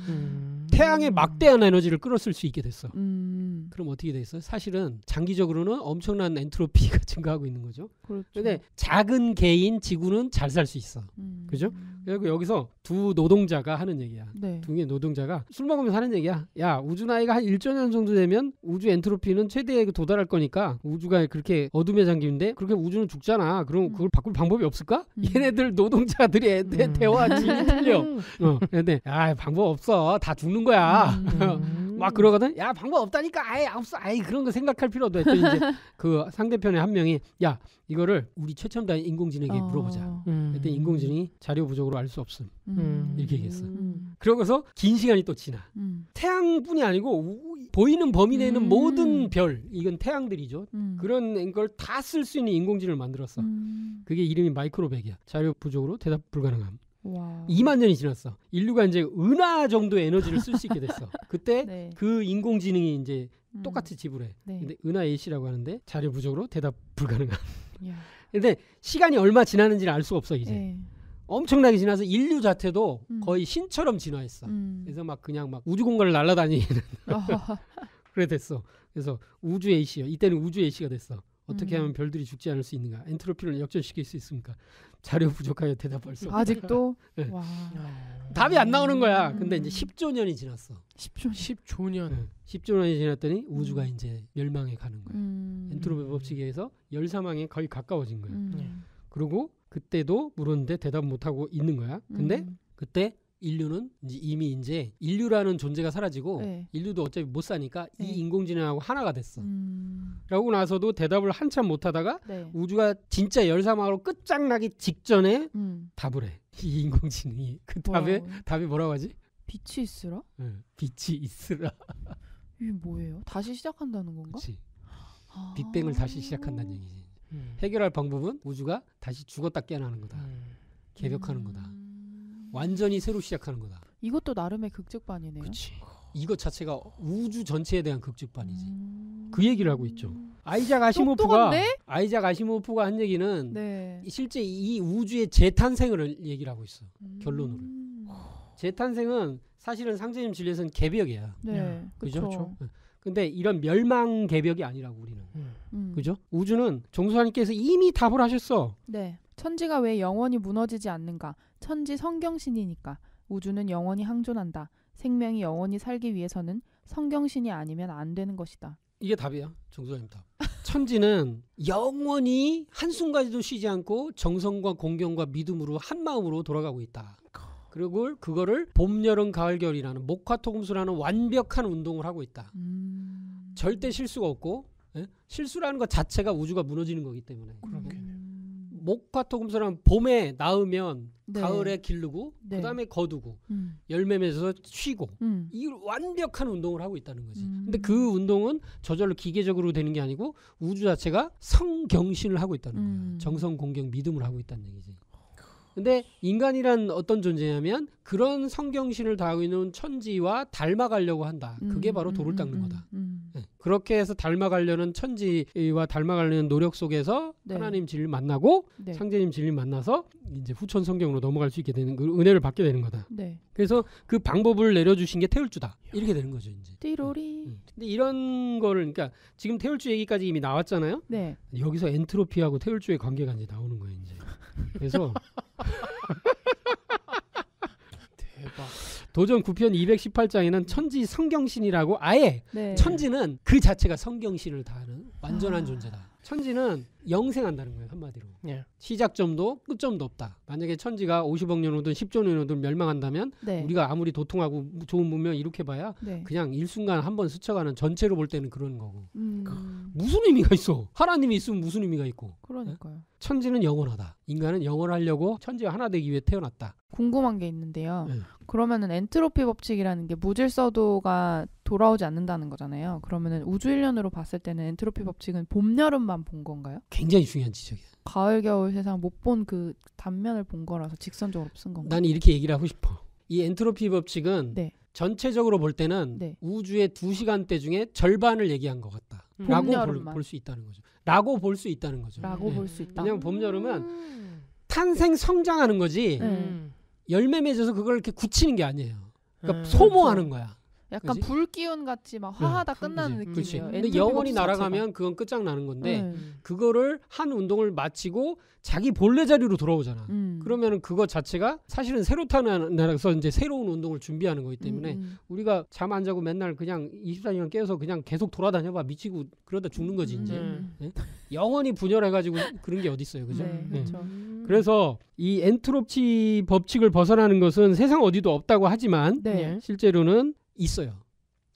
[SPEAKER 1] 태양의 막대한 에너지를 끌어쓸 수 있게 됐어. 그럼 어떻게 돼 있어요? 사실은 장기적으로는 엄청난 엔트로피가 증가하고 있는 거죠.
[SPEAKER 2] 그렇죠.
[SPEAKER 1] 근데 작은 개인 지구는 잘 살 수 있어. 그죠? 그리고 여기서 두 노동자가 하는 얘기야.
[SPEAKER 2] 네.
[SPEAKER 1] 두 개의 노동자가 술 먹으면서 하는 얘기야. 야, 우주 나이가 한 1조 년 정도 되면 우주 엔트로피는 최대에 도달할 거니까 우주가 그렇게 어둠에 잠기는데 그렇게 우주는 죽잖아. 그럼 그걸 바꿀 방법이 없을까? 얘네들 노동자들이 대화 질이 틀려. 근데 야, 방법 없어. 다 죽는 거야. 막 그러거든. 야, 방법 없다니까. 아예 없어. 아예 그런 거 생각할 필요 없다. 했더니 이제 그 상대편에 한 명이 야, 이거를 우리 최첨단 인공지능에게 물어보자. 그때 인공지능이 자료 부족으로 알 수 없음. 이렇게 얘기했어. 그러고서 긴 시간이 또 지나. 태양뿐이 아니고 보이는 범위 내는 모든 별, 이건 태양들이죠. 그런 걸 다 쓸 수 있는 인공지능을 만들었어. 그게 이름이 마이크로백이야. 자료 부족으로 대답 불가능함.
[SPEAKER 2] 와.
[SPEAKER 1] 2만 년이 지났어. 인류가 이제 은하 정도의 에너지를 쓸 수 있게 됐어. 그때
[SPEAKER 2] 네.
[SPEAKER 1] 그 인공지능이 이제 똑같이 지불해.
[SPEAKER 2] 네.
[SPEAKER 1] 근데 은하 A씨라고 하는데 자료 부족으로 대답 불가능함.
[SPEAKER 2] 야.
[SPEAKER 1] 근데 시간이 얼마 지나는지는 알 수 없어 이제.
[SPEAKER 2] 네.
[SPEAKER 1] 엄청나게 지나서 인류 자체도 거의 신처럼 진화했어. 그래서 막 그냥 막 우주 공간을 날아다니는 그래 됐어. 그래서 우주 A씨요. 이때는 우주 A씨가 됐어. 어떻게 하면 별들이 죽지 않을 수 있는가? 엔트로피를 역전시킬 수 있습니까? 자료 부족하여 대답할 수 없다.
[SPEAKER 2] 아직도?
[SPEAKER 1] 네.
[SPEAKER 2] 와.
[SPEAKER 1] 답이 안 나오는 거야. 근데 이제 10조 년이 지났어.
[SPEAKER 3] 10조 년.
[SPEAKER 1] 네. 10조 년이 지났더니 우주가 이제 멸망에 가는 거야. 엔트로피 법칙에 의해서 열사망에 거의 가까워진 거야. 그리고 그때도 물었는데 대답 못 하고 있는 거야. 근데 그때 인류는 이미 이제 인류라는 존재가 사라지고
[SPEAKER 2] 네.
[SPEAKER 1] 인류도 어차피 못 사니까
[SPEAKER 2] 네.
[SPEAKER 1] 이 인공지능하고 하나가 됐어. 그러고 나서도 대답을 한참 못 하다가
[SPEAKER 2] 네.
[SPEAKER 1] 우주가 진짜 열사망으로 끝장나기 직전에 답을 해. 이 인공지능이 그 답이 뭐라고 하지?
[SPEAKER 2] 빛이 있으라?
[SPEAKER 1] 네, 빛이 있으라.
[SPEAKER 2] 이게 뭐예요? 다시 시작한다는 건가?
[SPEAKER 1] 그렇지. 빅뱅을 다시 시작한다는 얘기지. 해결할 방법은 우주가 다시 죽었다 깨어나는 거다. 개벽하는 거다. 완전히 새로 시작하는 거다.
[SPEAKER 2] 이것도 나름의 극적반이네요.
[SPEAKER 1] 그렇지. 이것 자체가 우주 전체에 대한 극적반이지. 그 얘기를 하고 있죠. 아이작 아시모프가 한 얘기는
[SPEAKER 2] 네.
[SPEAKER 1] 실제 이 우주의 재탄생을 얘기를 하고 있어. 결론으로. 재탄생은 사실은 상제님 진리에서는 개벽이야.
[SPEAKER 2] 네.
[SPEAKER 1] 그죠? 근데 이런 멸망 개벽이 아니라고 우리는. 그죠? 우주는 정수하님께서 이미 답을 하셨어.
[SPEAKER 2] 네. 천지가 왜 영원히 무너지지 않는가? 천지 성경신이니까. 우주는 영원히 항존한다. 생명이 영원히 살기 위해서는 성경신이 아니면 안 되는 것이다.
[SPEAKER 1] 이게 답이야. 정수하님 답. 천지는 영원히 한순간에도 쉬지 않고 정성과 공경과 믿음으로 한 마음으로 돌아가고 있다. 그리고 그거를 봄, 여름, 가을, 겨울이라는 목화토금수라는 완벽한 운동을 하고 있다. 절대 실수가 없고 실수라는 것 자체가 우주가 무너지는 거기 때문에 목화토금수라면 봄에 낳으면
[SPEAKER 2] 네.
[SPEAKER 1] 가을에 기르고
[SPEAKER 2] 네.
[SPEAKER 1] 그다음에 거두고 열매 맺어서 쉬고 이 완벽한 운동을 하고 있다는 거지. 근데 그 운동은 저절로 기계적으로 되는 게 아니고 우주 자체가 성경신을 하고 있다는 거야. 정성, 공경, 믿음을 하고 있다는 얘기지. 근데 인간이란 어떤 존재냐면 그런 성경신을 다하고 있는 천지와 닮아가려고 한다. 그게 바로 돌을 닦는 거다. 네. 그렇게 해서 닮아가려는 천지와 닮아가려는 노력 속에서
[SPEAKER 2] 네.
[SPEAKER 1] 하나님 진리를 만나고
[SPEAKER 2] 네.
[SPEAKER 1] 상제님 진리를 만나서 이제 후천 성경으로 넘어갈 수 있게 되는 그 은혜를 받게 되는 거다.
[SPEAKER 2] 네.
[SPEAKER 1] 그래서 그 방법을 내려주신 게 태울주다. 이렇게 되는 거죠 이제.
[SPEAKER 2] 띠로리.
[SPEAKER 1] 근데 이런 거를 그러니까 지금 태울주 얘기까지 이미 나왔잖아요.
[SPEAKER 2] 네.
[SPEAKER 1] 여기서 엔트로피하고 태울주의 관계가 이제 나오는 거예요 이제. 그래서
[SPEAKER 3] 대박.
[SPEAKER 1] 도전 9편 218장에는 천지 성경신이라고 아예
[SPEAKER 2] 네.
[SPEAKER 1] 천지는 그 자체가 성경신을 다하는 완전한 존재다. 천지는 영생한다는 거예요 한마디로.
[SPEAKER 3] 예.
[SPEAKER 1] 시작점도 끝점도 없다. 만약에 천지가 50억 년 후든 10조 년 후든 멸망한다면
[SPEAKER 2] 네.
[SPEAKER 1] 우리가 아무리 도통하고 좋은 문명 이렇게 봐야
[SPEAKER 2] 네.
[SPEAKER 1] 그냥 일순간 한번 스쳐가는 전체로 볼 때는 그런 거고.
[SPEAKER 2] 음.
[SPEAKER 1] 무슨 의미가 있어? 하나님이 있으면 무슨 의미가 있고.
[SPEAKER 2] 그러니까요.
[SPEAKER 1] 천지는 영원하다. 인간은 영원하려고 천지가 하나 되기 위해 태어났다.
[SPEAKER 2] 궁금한 게 있는데요.
[SPEAKER 1] 네.
[SPEAKER 2] 그러면은 엔트로피 법칙이라는 게 무질서도가 돌아오지 않는다는 거잖아요. 그러면은 우주 일련으로 봤을 때는 엔트로피 법칙은 봄, 여름만 본 건가요?
[SPEAKER 1] 굉장히 중요한 지적이야.
[SPEAKER 2] 가을, 겨울 세상 못 본 그 단면을 본 거라서 직선적으로 쓴 건가요?
[SPEAKER 1] 난 이렇게 얘기를 하고 싶어. 이 엔트로피 법칙은
[SPEAKER 2] 네.
[SPEAKER 1] 전체적으로 볼 때는
[SPEAKER 2] 네.
[SPEAKER 1] 우주의 2시간대 중에 절반을 얘기한 것 같다.
[SPEAKER 2] 봄,
[SPEAKER 1] 라고
[SPEAKER 2] 여름만.
[SPEAKER 1] 볼 수 있다는 거죠. 라고 볼 수 있다는 거죠.
[SPEAKER 2] 라고
[SPEAKER 1] 네.
[SPEAKER 2] 볼 수 있다.
[SPEAKER 1] 왜냐면 봄, 여름은 탄생, 성장하는 거지
[SPEAKER 2] 네.
[SPEAKER 1] 열매 맺어서 그걸 이렇게 굳히는 게 아니에요. 그러니까
[SPEAKER 3] 그렇죠.
[SPEAKER 1] 소모하는 거야.
[SPEAKER 2] 약간
[SPEAKER 1] 그지?
[SPEAKER 2] 불기운 같이 막 화하다 끝나는
[SPEAKER 1] 그치, 그치.
[SPEAKER 2] 느낌이에요.
[SPEAKER 1] 근데
[SPEAKER 2] 엔트로피
[SPEAKER 1] 영원히
[SPEAKER 2] 법칙
[SPEAKER 1] 날아가면 그건 끝장나는 건데
[SPEAKER 2] 네.
[SPEAKER 1] 그거를 한 운동을 마치고 자기 본래 자리로 돌아오잖아. 그러면은 그거 자체가 사실은 새로 태어나서 이제 새로운 운동을 준비하는 거기 때문에 우리가 잠 안 자고 맨날 그냥 24시간 깨서 그냥 계속 돌아다녀봐 미치고 그러다 죽는 거지 이제. 네? 영원히 분열해가지고 그런 게 어디 있어요, 그죠?
[SPEAKER 2] 네,
[SPEAKER 1] 네.
[SPEAKER 2] 그렇죠.
[SPEAKER 1] 그래서 이 엔트로피 법칙을 벗어나는 것은 세상 어디도 없다고 하지만
[SPEAKER 2] 네.
[SPEAKER 1] 실제로는 있어요.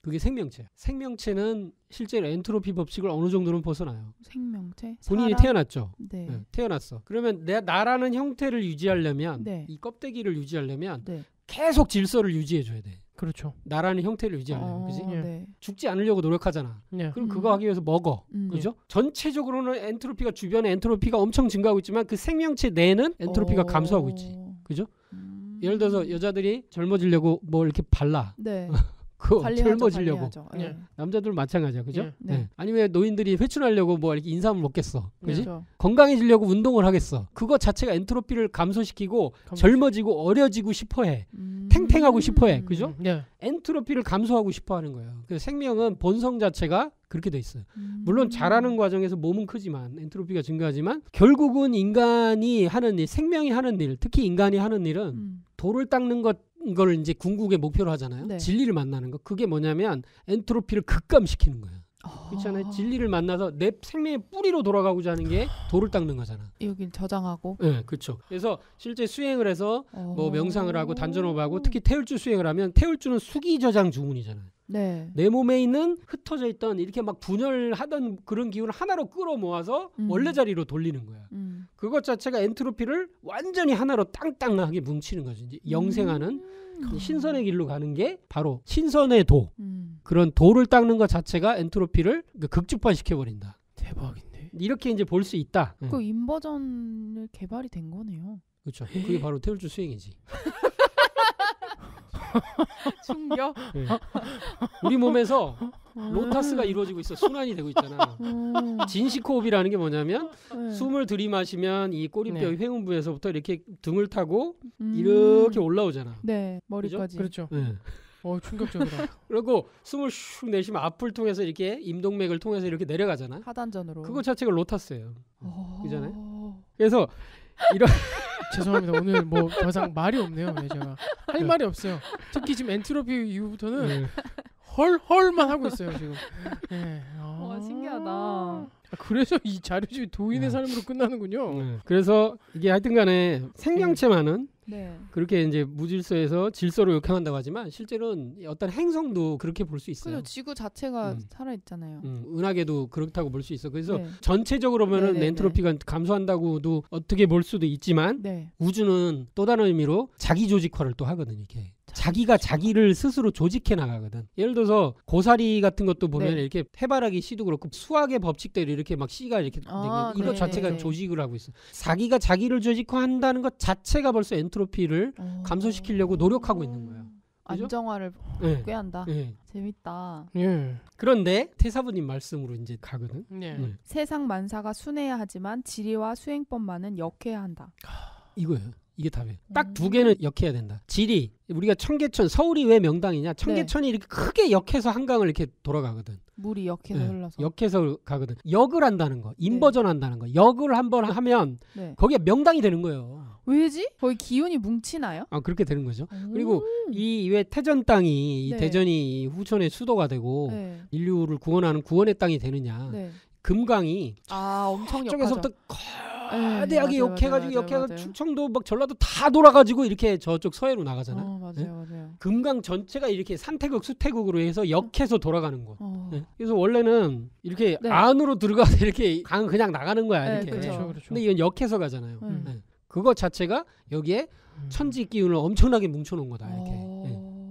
[SPEAKER 1] 그게 생명체야. 생명체는 실제로 엔트로피 법칙을 어느 정도는 벗어나요.
[SPEAKER 2] 생명체?
[SPEAKER 1] 본인이
[SPEAKER 2] 사람?
[SPEAKER 1] 태어났죠.
[SPEAKER 2] 네.
[SPEAKER 1] 네, 태어났어. 그러면 나라는 형태를 유지하려면
[SPEAKER 2] 네.
[SPEAKER 1] 이 껍데기를 유지하려면
[SPEAKER 2] 네.
[SPEAKER 1] 계속 질서를 유지해줘야 돼.
[SPEAKER 3] 그렇죠.
[SPEAKER 1] 나라는 형태를 유지하려면. 그지?
[SPEAKER 3] 예.
[SPEAKER 2] 네.
[SPEAKER 1] 죽지 않으려고 노력하잖아.
[SPEAKER 3] 예.
[SPEAKER 1] 그럼 그거 하기 위해서 먹어. 그죠? 전체적으로는 엔트로피가 주변에 엔트로피가 엄청 증가하고 있지만 그 생명체 내는 엔트로피가 감소하고 있지. 그죠? 예를 들어서 여자들이 젊어지려고 뭐 이렇게 발라.
[SPEAKER 2] 네.
[SPEAKER 1] 그거
[SPEAKER 2] 관리하죠,
[SPEAKER 1] 젊어지려고.
[SPEAKER 2] 관리하죠. 예.
[SPEAKER 3] 예.
[SPEAKER 1] 남자들 마찬가지야. 그죠?
[SPEAKER 3] 예.
[SPEAKER 2] 네.
[SPEAKER 1] 아니면 노인들이 회춘하려고 뭐 이렇게 인삼을 먹겠어. 그지?
[SPEAKER 2] 그렇죠.
[SPEAKER 1] 건강해지려고 운동을 하겠어. 그거 자체가 엔트로피를 감소시키고 젊어지고 어려지고 싶어해. 탱탱하고 싶어해. 그죠?
[SPEAKER 3] 예.
[SPEAKER 1] 엔트로피를 감소하고 싶어하는 거예요. 그래서 생명은 본성 자체가 그렇게 돼 있어요. 물론 자라는 과정에서 몸은 크지만 엔트로피가 증가하지만 결국은 인간이 하는 일, 생명이 하는 일, 특히 인간이 하는 일은 돌을 닦는 걸 이제 궁극의 목표로 하잖아요.
[SPEAKER 2] 네.
[SPEAKER 1] 진리를 만나는 거. 그게 뭐냐면 엔트로피를 극감시키는 거예요. 그렇잖아요. 진리를 만나서 내 생명의 뿌리로 돌아가고자 하는 게 돌을 닦는 거잖아.
[SPEAKER 2] 여길 저장하고.
[SPEAKER 1] 네, 그렇죠. 그래서 실제 수행을 해서 뭐 명상을 하고 단전호흡하고 특히 태울주 수행을 하면 태울주는 수기 저장 주문이잖아요.
[SPEAKER 2] 네.
[SPEAKER 1] 내 몸에 있는 흩어져 있던 이렇게 막 분열하던 그런 기운을 하나로 끌어 모아서 원래 자리로 돌리는 거야. 그것 자체가 엔트로피를 완전히 하나로 땅땅하게 뭉치는 거지. 이제 영생하는 신선의 길로 가는 게 바로 신선의 도. 그런 도를 닦는 것 자체가 엔트로피를 극집화시켜 버린다.
[SPEAKER 3] 대박인데.
[SPEAKER 1] 이렇게 이제 볼 수 있다.
[SPEAKER 2] 그 인버전을 개발이 된 거네요.
[SPEAKER 1] 그렇죠. 그게 바로 태울주 수행이지.
[SPEAKER 2] 충격.
[SPEAKER 1] 네. 우리 몸에서 로타스가 이루어지고 있어. 순환이 되고 있잖아. 진시호흡이라는 게 뭐냐면
[SPEAKER 2] 네.
[SPEAKER 1] 숨을 들이마시면 이 꼬리뼈
[SPEAKER 3] 네.
[SPEAKER 1] 회음부에서부터 이렇게 등을 타고 이렇게 올라오잖아.
[SPEAKER 2] 네, 머리까지.
[SPEAKER 3] 그렇죠.
[SPEAKER 1] 네.
[SPEAKER 3] 충격적이다.
[SPEAKER 1] 그리고 숨을 슉 내쉬면 앞을 통해서 이렇게 임동맥을 통해서 이렇게 내려가잖아.
[SPEAKER 2] 하단전으로.
[SPEAKER 1] 그거 자체가 로타스예요.
[SPEAKER 2] 오.
[SPEAKER 1] 그잖아요. 그래서 이런
[SPEAKER 3] 죄송합니다. 오늘 뭐 더 이상 말이 없네요. 제가 할 말이 없어요. 특히 지금 엔트로피 이후부터는 헐만 하고 있어요 지금. 네.
[SPEAKER 2] 와, 신기하다.
[SPEAKER 3] 그래서 이 자료집이 도인의 삶으로 끝나는군요.
[SPEAKER 1] 그래서 이게 하여튼간에 생명체만은
[SPEAKER 2] 네.
[SPEAKER 1] 그렇게 이제 무질서에서 질서로 역행한다고 하지만 실제로는 어떤 행성도 그렇게 볼 수 있어요.
[SPEAKER 2] 그래서 지구 자체가 살아 있잖아요.
[SPEAKER 1] 은하계도 그렇다고 볼 수 있어. 그래서
[SPEAKER 2] 네.
[SPEAKER 1] 전체적으로 보면은 엔트로피가 감소한다고도 어떻게 볼 수도 있지만
[SPEAKER 2] 네.
[SPEAKER 1] 우주는 또 다른 의미로 자기 조직화를 또 하거든 이게. 자기가 자기를 스스로 조직해 나가거든. 예를 들어서 고사리 같은 것도 보면
[SPEAKER 2] 네.
[SPEAKER 1] 이렇게 해바라기 씨도 그렇고 수학의 법칙대로 이렇게 막 씨가 이렇게
[SPEAKER 2] 아,
[SPEAKER 1] 이것
[SPEAKER 2] 네.
[SPEAKER 1] 자체가
[SPEAKER 2] 네.
[SPEAKER 1] 조직을 하고 있어. 자기가 자기를 조직화한다는 것 자체가 벌써 엔트로피를 감소시키려고 노력하고 있는 거예요. 그죠?
[SPEAKER 2] 안정화를
[SPEAKER 1] 네.
[SPEAKER 2] 꾀한다.
[SPEAKER 1] 네.
[SPEAKER 2] 재밌다.
[SPEAKER 3] 예.
[SPEAKER 1] 그런데 태사부님 말씀으로 이제 가거든.
[SPEAKER 3] 예.
[SPEAKER 1] 네.
[SPEAKER 2] 세상 만사가 순해야 하지만 지리와 수행법만은 역해야 한다.
[SPEAKER 1] 이거예요. 이게 답이에요. 딱 두 개는 역해야 된다. 지리, 우리가 청계천, 서울이 왜 명당이냐? 청계천이 이렇게 크게 역해서 한강을 이렇게 돌아가거든.
[SPEAKER 2] 물이 역해서 흘러서.
[SPEAKER 1] 역해서 가거든. 역을 한다는 거, 인버전한다는 거. 역을 한번 하면 거기에 명당이 되는 거예요.
[SPEAKER 2] 왜지? 거기 기운이 뭉치나요?
[SPEAKER 1] 아 그렇게 되는 거죠. 그리고 이 왜 태전 땅이 이 대전이 후천의 수도가 되고 인류를 구원하는 구원의 땅이 되느냐? 금강이
[SPEAKER 2] 엄청
[SPEAKER 1] 저쪽에서부터 거대하게
[SPEAKER 2] 맞아요,
[SPEAKER 1] 역해가지고
[SPEAKER 2] 맞아요,
[SPEAKER 1] 역해가
[SPEAKER 2] 맞아요.
[SPEAKER 1] 충청도 막 전라도 다 돌아가지고 이렇게 저쪽 서해로 나가잖아.
[SPEAKER 2] 맞아요.
[SPEAKER 1] 금강 전체가 이렇게 산태극 수태극으로 해서 역해서 돌아가는 곳.
[SPEAKER 2] 네.
[SPEAKER 1] 그래서 원래는 이렇게 안으로 들어가서 이렇게 강 그냥 나가는 거야. 이렇게.
[SPEAKER 2] 그렇죠.
[SPEAKER 1] 근데 이건 역해서 가잖아요. 그거 자체가 여기에 천지 기운을 엄청나게 뭉쳐놓은 거다. 이렇게.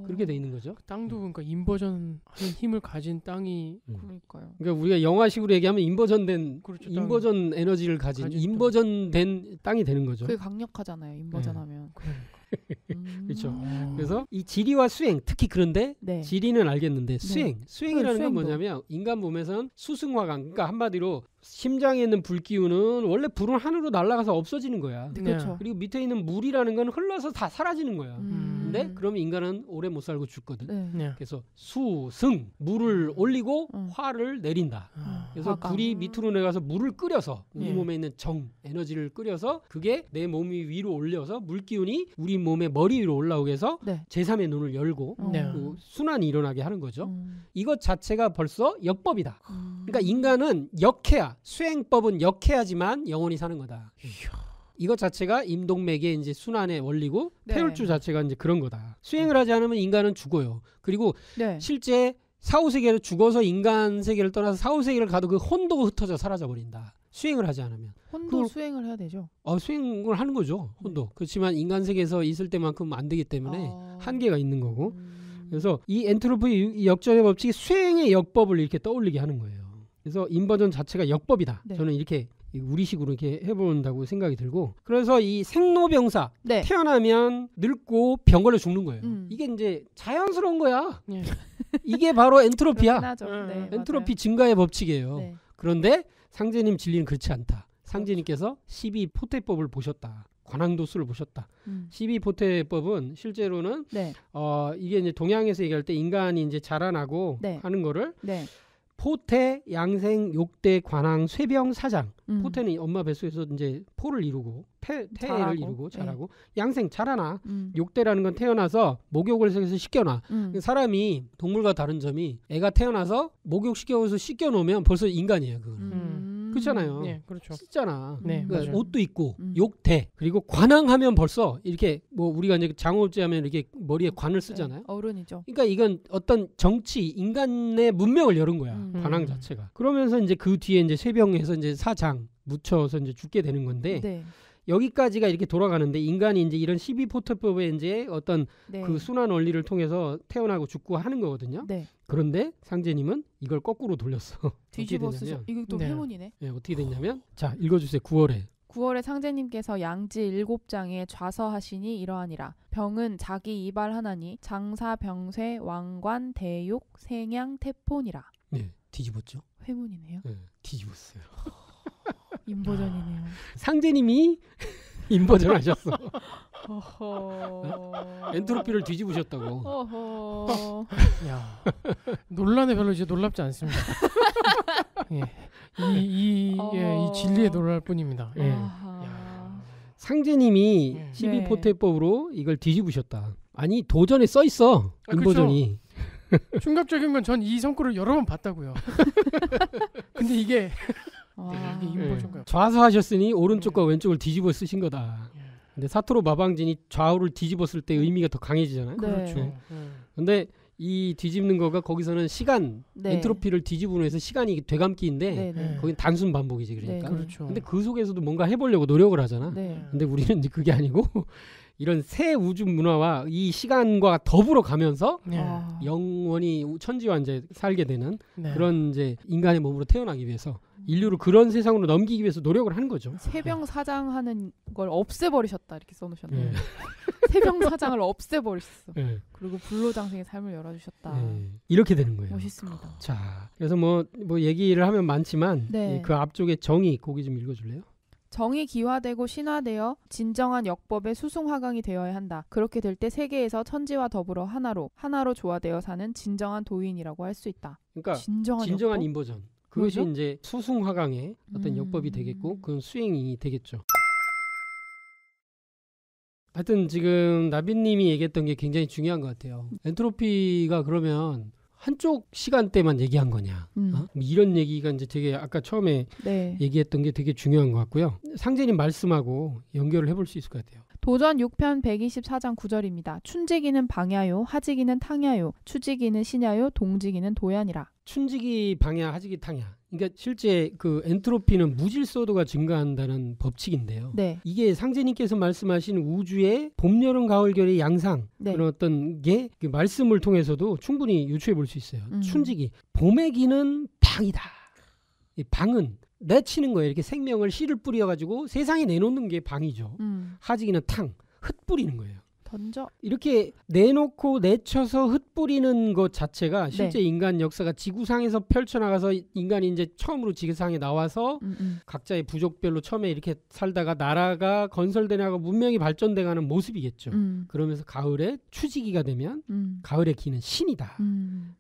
[SPEAKER 1] 그렇게 돼 있는 거죠.
[SPEAKER 3] 땅도 그러니까 인버전하는 힘을 가진 땅이
[SPEAKER 2] 그러니까요.
[SPEAKER 1] 그러니까 우리가 영화식으로 얘기하면 인버전된
[SPEAKER 3] 그렇죠,
[SPEAKER 1] 인버전 에너지를 가진 인버전된 땅이 되는 거죠.
[SPEAKER 2] 그게 강력하잖아요. 인버전하면.
[SPEAKER 1] 그렇죠. 그래서 이 지리와 수행 특히 그런데 지리는 알겠는데 수행이라는 건 뭐냐면 인간 몸에선 수승화강 그러니까 한마디로 심장에 있는 불기운은 원래 불은 하늘로 날아가서 없어지는 거야.
[SPEAKER 2] 그렇죠.
[SPEAKER 1] 그리고 밑에 있는 물이라는 건 흘러서 다 사라지는 거야. 근데 그럼 인간은 오래 못 살고 죽거든. 그래서 수승 물을 올리고 화를 내린다. 그래서 불이 밑으로 내려가서 물을 끓여서 우리 몸에 있는 정 에너지를 끓여서 그게 내 몸 위로 올려서 물기운이 우리 몸의 머리 위로 올라오게 해서 제3의 눈을 열고 그 순환이 일어나게 하는 거죠. 이것 자체가 벌써 역법이다. 그러니까 인간은 역해야. 수행법은 역해야지만 영원히 사는 거다. 이것 자체가 임동맥의 이제 순환의 원리고 태울주 자체가 이제 그런 거다. 수행을 하지 않으면 인간은 죽어요. 그리고 실제 사후세계로 죽어서 인간 세계를 떠나서 사후세계를 가도 그 혼도 흩어져 사라져 버린다. 수행을 하지 않으면.
[SPEAKER 2] 혼도 수행을 해야 되죠.
[SPEAKER 1] 수행을 하는 거죠. 혼도. 그렇지만 인간 세계에서 있을 때만큼 안 되기 때문에 한계가 있는 거고. 그래서 이 엔트로피 역전의 법칙이 수행의 역법을 이렇게 떠올리게 하는 거예요. 그래서 인버전 자체가 역법이다. 저는 이렇게 우리식으로 이렇게 해본다고 생각이 들고 그래서 이 생로병사 태어나면 늙고 병 걸려 죽는 거예요. 이게 이제 자연스러운 거야. 이게 바로 엔트로피야. 엔트로피 증가의 법칙이에요. 그런데 상제님 진리는 그렇지 않다. 상제님께서 12포태법을 보셨다. 관항도수를 보셨다. 12포태법은 실제로는 이게 이제 동양에서 얘기할 때 인간이 이제 자라나고 하는 거를 포태, 양생, 욕대, 관항, 쇠병, 사장. 포태는 엄마 뱃속에서 이제 포를 이루고 태를 이루고 자라고. 양생 자라나. 욕대라는 건 태어나서 목욕을 해서 씻겨놔. 사람이 동물과 다른 점이 애가 태어나서 목욕시켜서 씻겨놓으면 벌써 인간이에요. 그거는. 그렇잖아요.
[SPEAKER 3] 그렇죠.
[SPEAKER 1] 씻잖아.
[SPEAKER 3] 그러니까
[SPEAKER 1] 옷도 입고 욕대 그리고 관항하면 벌써 이렇게 뭐 우리가 이제 장호흡제하면 이렇게 머리에 관을 쓰잖아요.
[SPEAKER 2] 어른이죠.
[SPEAKER 1] 그러니까 이건 어떤 정치 인간의 문명을 열은 거야. 관항 자체가. 그러면서 이제 그 뒤에 이제 쇠병에서 이제 사장 묻혀서 이제 죽게 되는 건데 여기까지가 이렇게 돌아가는데 인간이 이제 이런 12포태법의 이제 어떤 그 순환 원리를 통해서 태어나고 죽고 하는 거거든요. 그런데 상제님은 이걸 거꾸로 돌렸어.
[SPEAKER 2] 뒤집어 쓰죠. 이거 또 회문이네.
[SPEAKER 1] 어떻게 됐냐면 자 읽어주세요. 9월에
[SPEAKER 2] 상제님께서 양지 7장에 좌서하시니 이러하니라. 병은 자기 이발하나니 장사 병쇠 왕관 대욕 생양 태폰이라.
[SPEAKER 1] 뒤집었죠.
[SPEAKER 2] 회문이네요.
[SPEAKER 1] 뒤집었어요.
[SPEAKER 2] 인버전이네요.
[SPEAKER 1] 상제님이 인버전 하셨어. 엔트로피를 뒤집으셨다고.
[SPEAKER 3] 야, 논란에 별로 이제 놀랍지 않습니다. 이 진리에 놀랄 뿐입니다.
[SPEAKER 1] 상제님이 12포태법으로 이걸 뒤집으셨다. 아니 도전에 써 있어. 인버전이.
[SPEAKER 3] 그렇죠. 충격적인 건 전 이 성구를 여러 번 봤다고요. 근데 이게 인버전가요?
[SPEAKER 1] 좌서하셨으니 오른쪽과 왼쪽을 뒤집어 쓰신 거다. 근데 사토루 마방진이 좌우를 뒤집었을 때 의미가 더 강해지잖아요.
[SPEAKER 2] 네.
[SPEAKER 3] 그렇죠.
[SPEAKER 1] 근데 이 뒤집는 거가 거기서는 시간,
[SPEAKER 2] 네.
[SPEAKER 1] 엔트로피를 뒤집으로 해서 시간이 되감기인데
[SPEAKER 2] 네, 네.
[SPEAKER 1] 거긴 단순 반복이지 그러니까.
[SPEAKER 2] 네,
[SPEAKER 3] 그렇죠.
[SPEAKER 1] 근데 그 속에서도 뭔가 해보려고 노력을 하잖아.
[SPEAKER 2] 네.
[SPEAKER 1] 근데 우리는 이제 그게 아니고 이런 새 우주 문화와 이 시간과 더불어 가면서
[SPEAKER 3] 네.
[SPEAKER 2] 아.
[SPEAKER 1] 영원히 천지와 이제 살게 되는
[SPEAKER 3] 네.
[SPEAKER 1] 그런 이제 인간의 몸으로 태어나기 위해서 인류를 그런 세상으로 넘기기 위해서 노력을 하는 거죠.
[SPEAKER 2] 세병 사장하는 걸 없애버리셨다 이렇게 써놓으셨네요.
[SPEAKER 1] 네.
[SPEAKER 2] 세병 사장을 없애버리셨어.
[SPEAKER 1] 네.
[SPEAKER 2] 그리고 불로장생의 삶을 열어주셨다.
[SPEAKER 1] 네. 이렇게 되는 거예요.
[SPEAKER 2] 멋있습니다.
[SPEAKER 1] 자, 그래서 뭐 얘기를 하면 많지만
[SPEAKER 2] 네.
[SPEAKER 1] 그 앞쪽에 정의 거기 좀 읽어줄래요?
[SPEAKER 2] 정이 기화되고 신화되어 진정한 역법의 수승화강이 되어야 한다. 그렇게 될 때 세계에서 천지와 더불어 하나로 조화되어 사는 진정한 도인이라고 할 수 있다.
[SPEAKER 1] 그러니까
[SPEAKER 2] 진정한
[SPEAKER 1] 진정한
[SPEAKER 2] 역법?
[SPEAKER 1] 인버전. 그것이
[SPEAKER 2] 뭐죠?
[SPEAKER 1] 이제 수승화강의 어떤 역법이 되겠고 그건 수행이 되겠죠. 하여튼 지금 나빈님이 얘기했던 게 굉장히 중요한 것 같아요. 엔트로피가 그러면 한쪽 시간대만 얘기한 거냐? 이런 얘기가 이제 되게 아까 처음에
[SPEAKER 2] 네.
[SPEAKER 1] 얘기했던 게 되게 중요한 것 같고요. 상제님 말씀하고 연결을 해볼 수 있을 것 같아요.
[SPEAKER 2] 도전 6편 124장 9절입니다. 춘지기는 방야요, 하지기는 탕야요, 추지기는 신야요, 동지기는 도야니라.
[SPEAKER 1] 춘지기 방야, 하지기 탕야. 그러니까 실제 그 엔트로피는 무질서도가 증가한다는 법칙인데요.
[SPEAKER 2] 네.
[SPEAKER 1] 이게 상제님께서 말씀하신 우주의 봄, 여름, 가을, 겨울의 양상
[SPEAKER 2] 네.
[SPEAKER 1] 그런 어떤 게 그 말씀을 통해서도 충분히 유추해 볼 수 있어요. 춘지기 봄의 기는 방이다. 이 방은 내치는 거예요. 이렇게 생명을 씨를 뿌려가지고 세상에 내놓는 게 방이죠. 하지기는 탕, 흩 뿌리는 거예요.
[SPEAKER 2] 던져.
[SPEAKER 1] 이렇게 내놓고 내쳐서 흩뿌리는 것 자체가 실제 인간 역사가 지구상에서 펼쳐나가서 인간이 이제 처음으로 지구상에 나와서 각자의 부족별로 처음에 이렇게 살다가 나라가 건설되나가 문명이 발전돼가는 모습이겠죠. 그러면서 가을에 추지기가 되면 가을의 기는 신이다.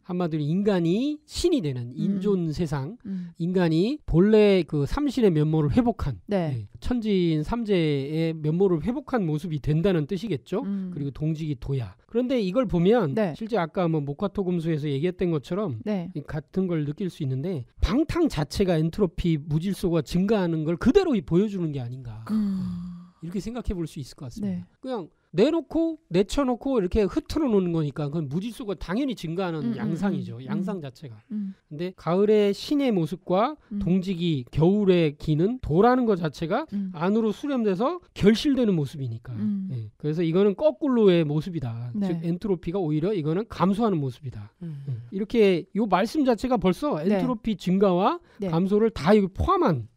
[SPEAKER 1] 한마디로 인간이 신이 되는 인존 세상, 인간이 본래 그 삼신의 면모를 회복한 천지인 삼재의 면모를 회복한 모습이 된다는 뜻이겠죠. 그리고 동지기 도야. 그런데 이걸 보면 실제 아까 뭐 모카토금수에서 얘기했던 것처럼 같은 걸 느낄 수 있는데 방탕 자체가 엔트로피 무질서가 증가하는 걸 그대로 보여주는 게 아닌가. 이렇게 생각해 볼 수 있을 것 같습니다. 그냥 내놓고 내쳐놓고 이렇게 흐트러 놓는 거니까 그건 무질서가 당연히 증가하는 양상이죠. 양상 자체가. 근데 가을의 신의 모습과 동지기 겨울의 기는 도라는 것 자체가 안으로 수렴돼서 결실되는 모습이니까. 그래서 이거는 거꾸로의 모습이다. 즉 엔트로피가 오히려 이거는 감소하는 모습이다. 이렇게 이 말씀 자체가 벌써 엔트로피 증가와 감소를 다 여기 포함한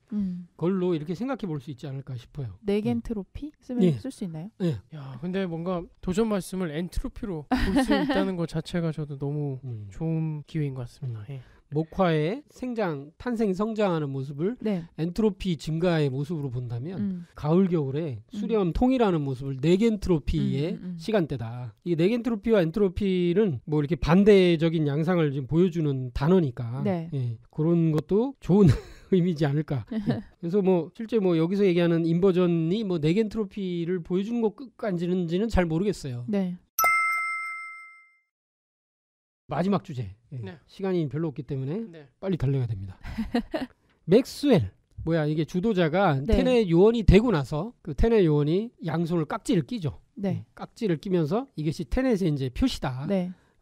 [SPEAKER 1] 걸로 이렇게 생각해 볼 수 있지 않을까 싶어요.
[SPEAKER 2] 네겐트로피 쓰면 쓸 수 있나요?
[SPEAKER 1] 네.
[SPEAKER 3] 야, 근데 뭔가 도전 말씀을 엔트로피로 볼 수 있다는 것 자체가 저도 너무 좋은 기회인 것 같습니다.
[SPEAKER 1] 목화의 생장, 탄생, 성장하는 모습을 엔트로피 증가의 모습으로 본다면 가을, 겨울에 수렴, 통일하는 모습을 네겐트로피의 시간대다. 이 네겐트로피와 엔트로피는 뭐 이렇게 반대적인 양상을 지금 보여주는 단어니까 그런 것도 좋은 의미지 않을까. 그래서 뭐 실제 뭐 여기서 얘기하는 인버전이 뭐 네겐트로피를 보여주는 것까지는지는 잘 모르겠어요. 마지막 주제. 시간이 별로 없기 때문에 빨리 달려야 됩니다. 맥스웰. 뭐야 이게 주도자가 테넷 요원이 되고 나서 그 테넷 요원이 양손을 깍지를 끼죠. 깍지를 끼면서 이것이 테넷의 이제 표시다.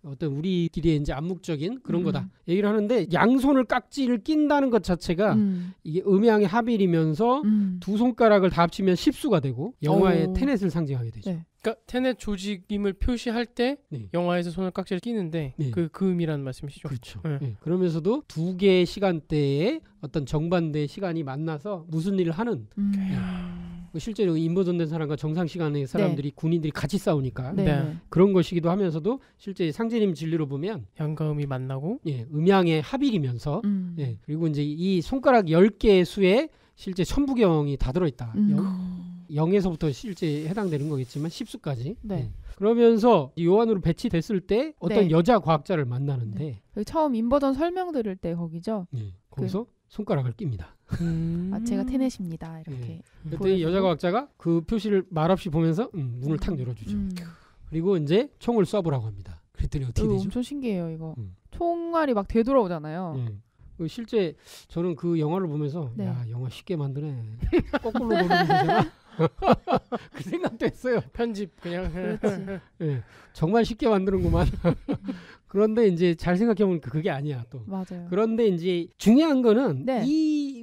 [SPEAKER 1] 어떤 우리끼리의 이제 암묵적인 그런 거다 얘기를 하는데 양손을 깍지를 낀다는 것 자체가 이게 음양의 합일이면서 두 손가락을 다 합치면 10수가 되고 영화의 테넷을 상징하게 되죠.
[SPEAKER 3] 그러니까 테넷 조직임을 표시할 때 영화에서 손을 깍지를 끼는데 그 의미라는 말씀이시죠?
[SPEAKER 1] 그렇죠. 그러면서도 두 개의 시간대에 어떤 정반대의 시간이 만나서 무슨 일을 하는 실제로 인버전된 사람과 정상 시간의 사람들이 군인들이 같이 싸우니까 그런 것이기도 하면서도 실제 상제님 진리로 보면 양과 음이 만나고 음양의 합일이면서 그리고 이제 이 손가락 10개의 수에 실제 천부경이 다 들어있다. 0에서부터 실제 해당되는 거겠지만 10수까지. 그러면서 요한으로 배치됐을 때 어떤 여자 과학자를 만나는데
[SPEAKER 2] 처음 인버전 설명 들을 때 거기죠.
[SPEAKER 1] 거기서 손가락을 낍니다.
[SPEAKER 2] 제가 테넷입니다. 이렇게.
[SPEAKER 1] 그때 여자 과학자가 그 표시를 말없이 보면서 문을 탁 열어주죠. 그리고 이제 총을 쏴보라고 합니다. 그랬더니 어떻게 되죠?
[SPEAKER 2] 엄청 신기해요 이거. 총알이 막 되돌아오잖아요.
[SPEAKER 1] 실제 저는 그 영화를 보면서 야 영화 쉽게 만드네. 거꾸로 노리는 거잖아. 그 생각도 했어요.
[SPEAKER 3] 편집 그냥.
[SPEAKER 2] 그렇지.
[SPEAKER 1] 네, 정말 쉽게 만드는구만. 그런데 이제 잘 생각해보니까 그게 아니야 또.
[SPEAKER 2] 맞아요.
[SPEAKER 1] 그런데 이제 중요한 거는
[SPEAKER 2] 네.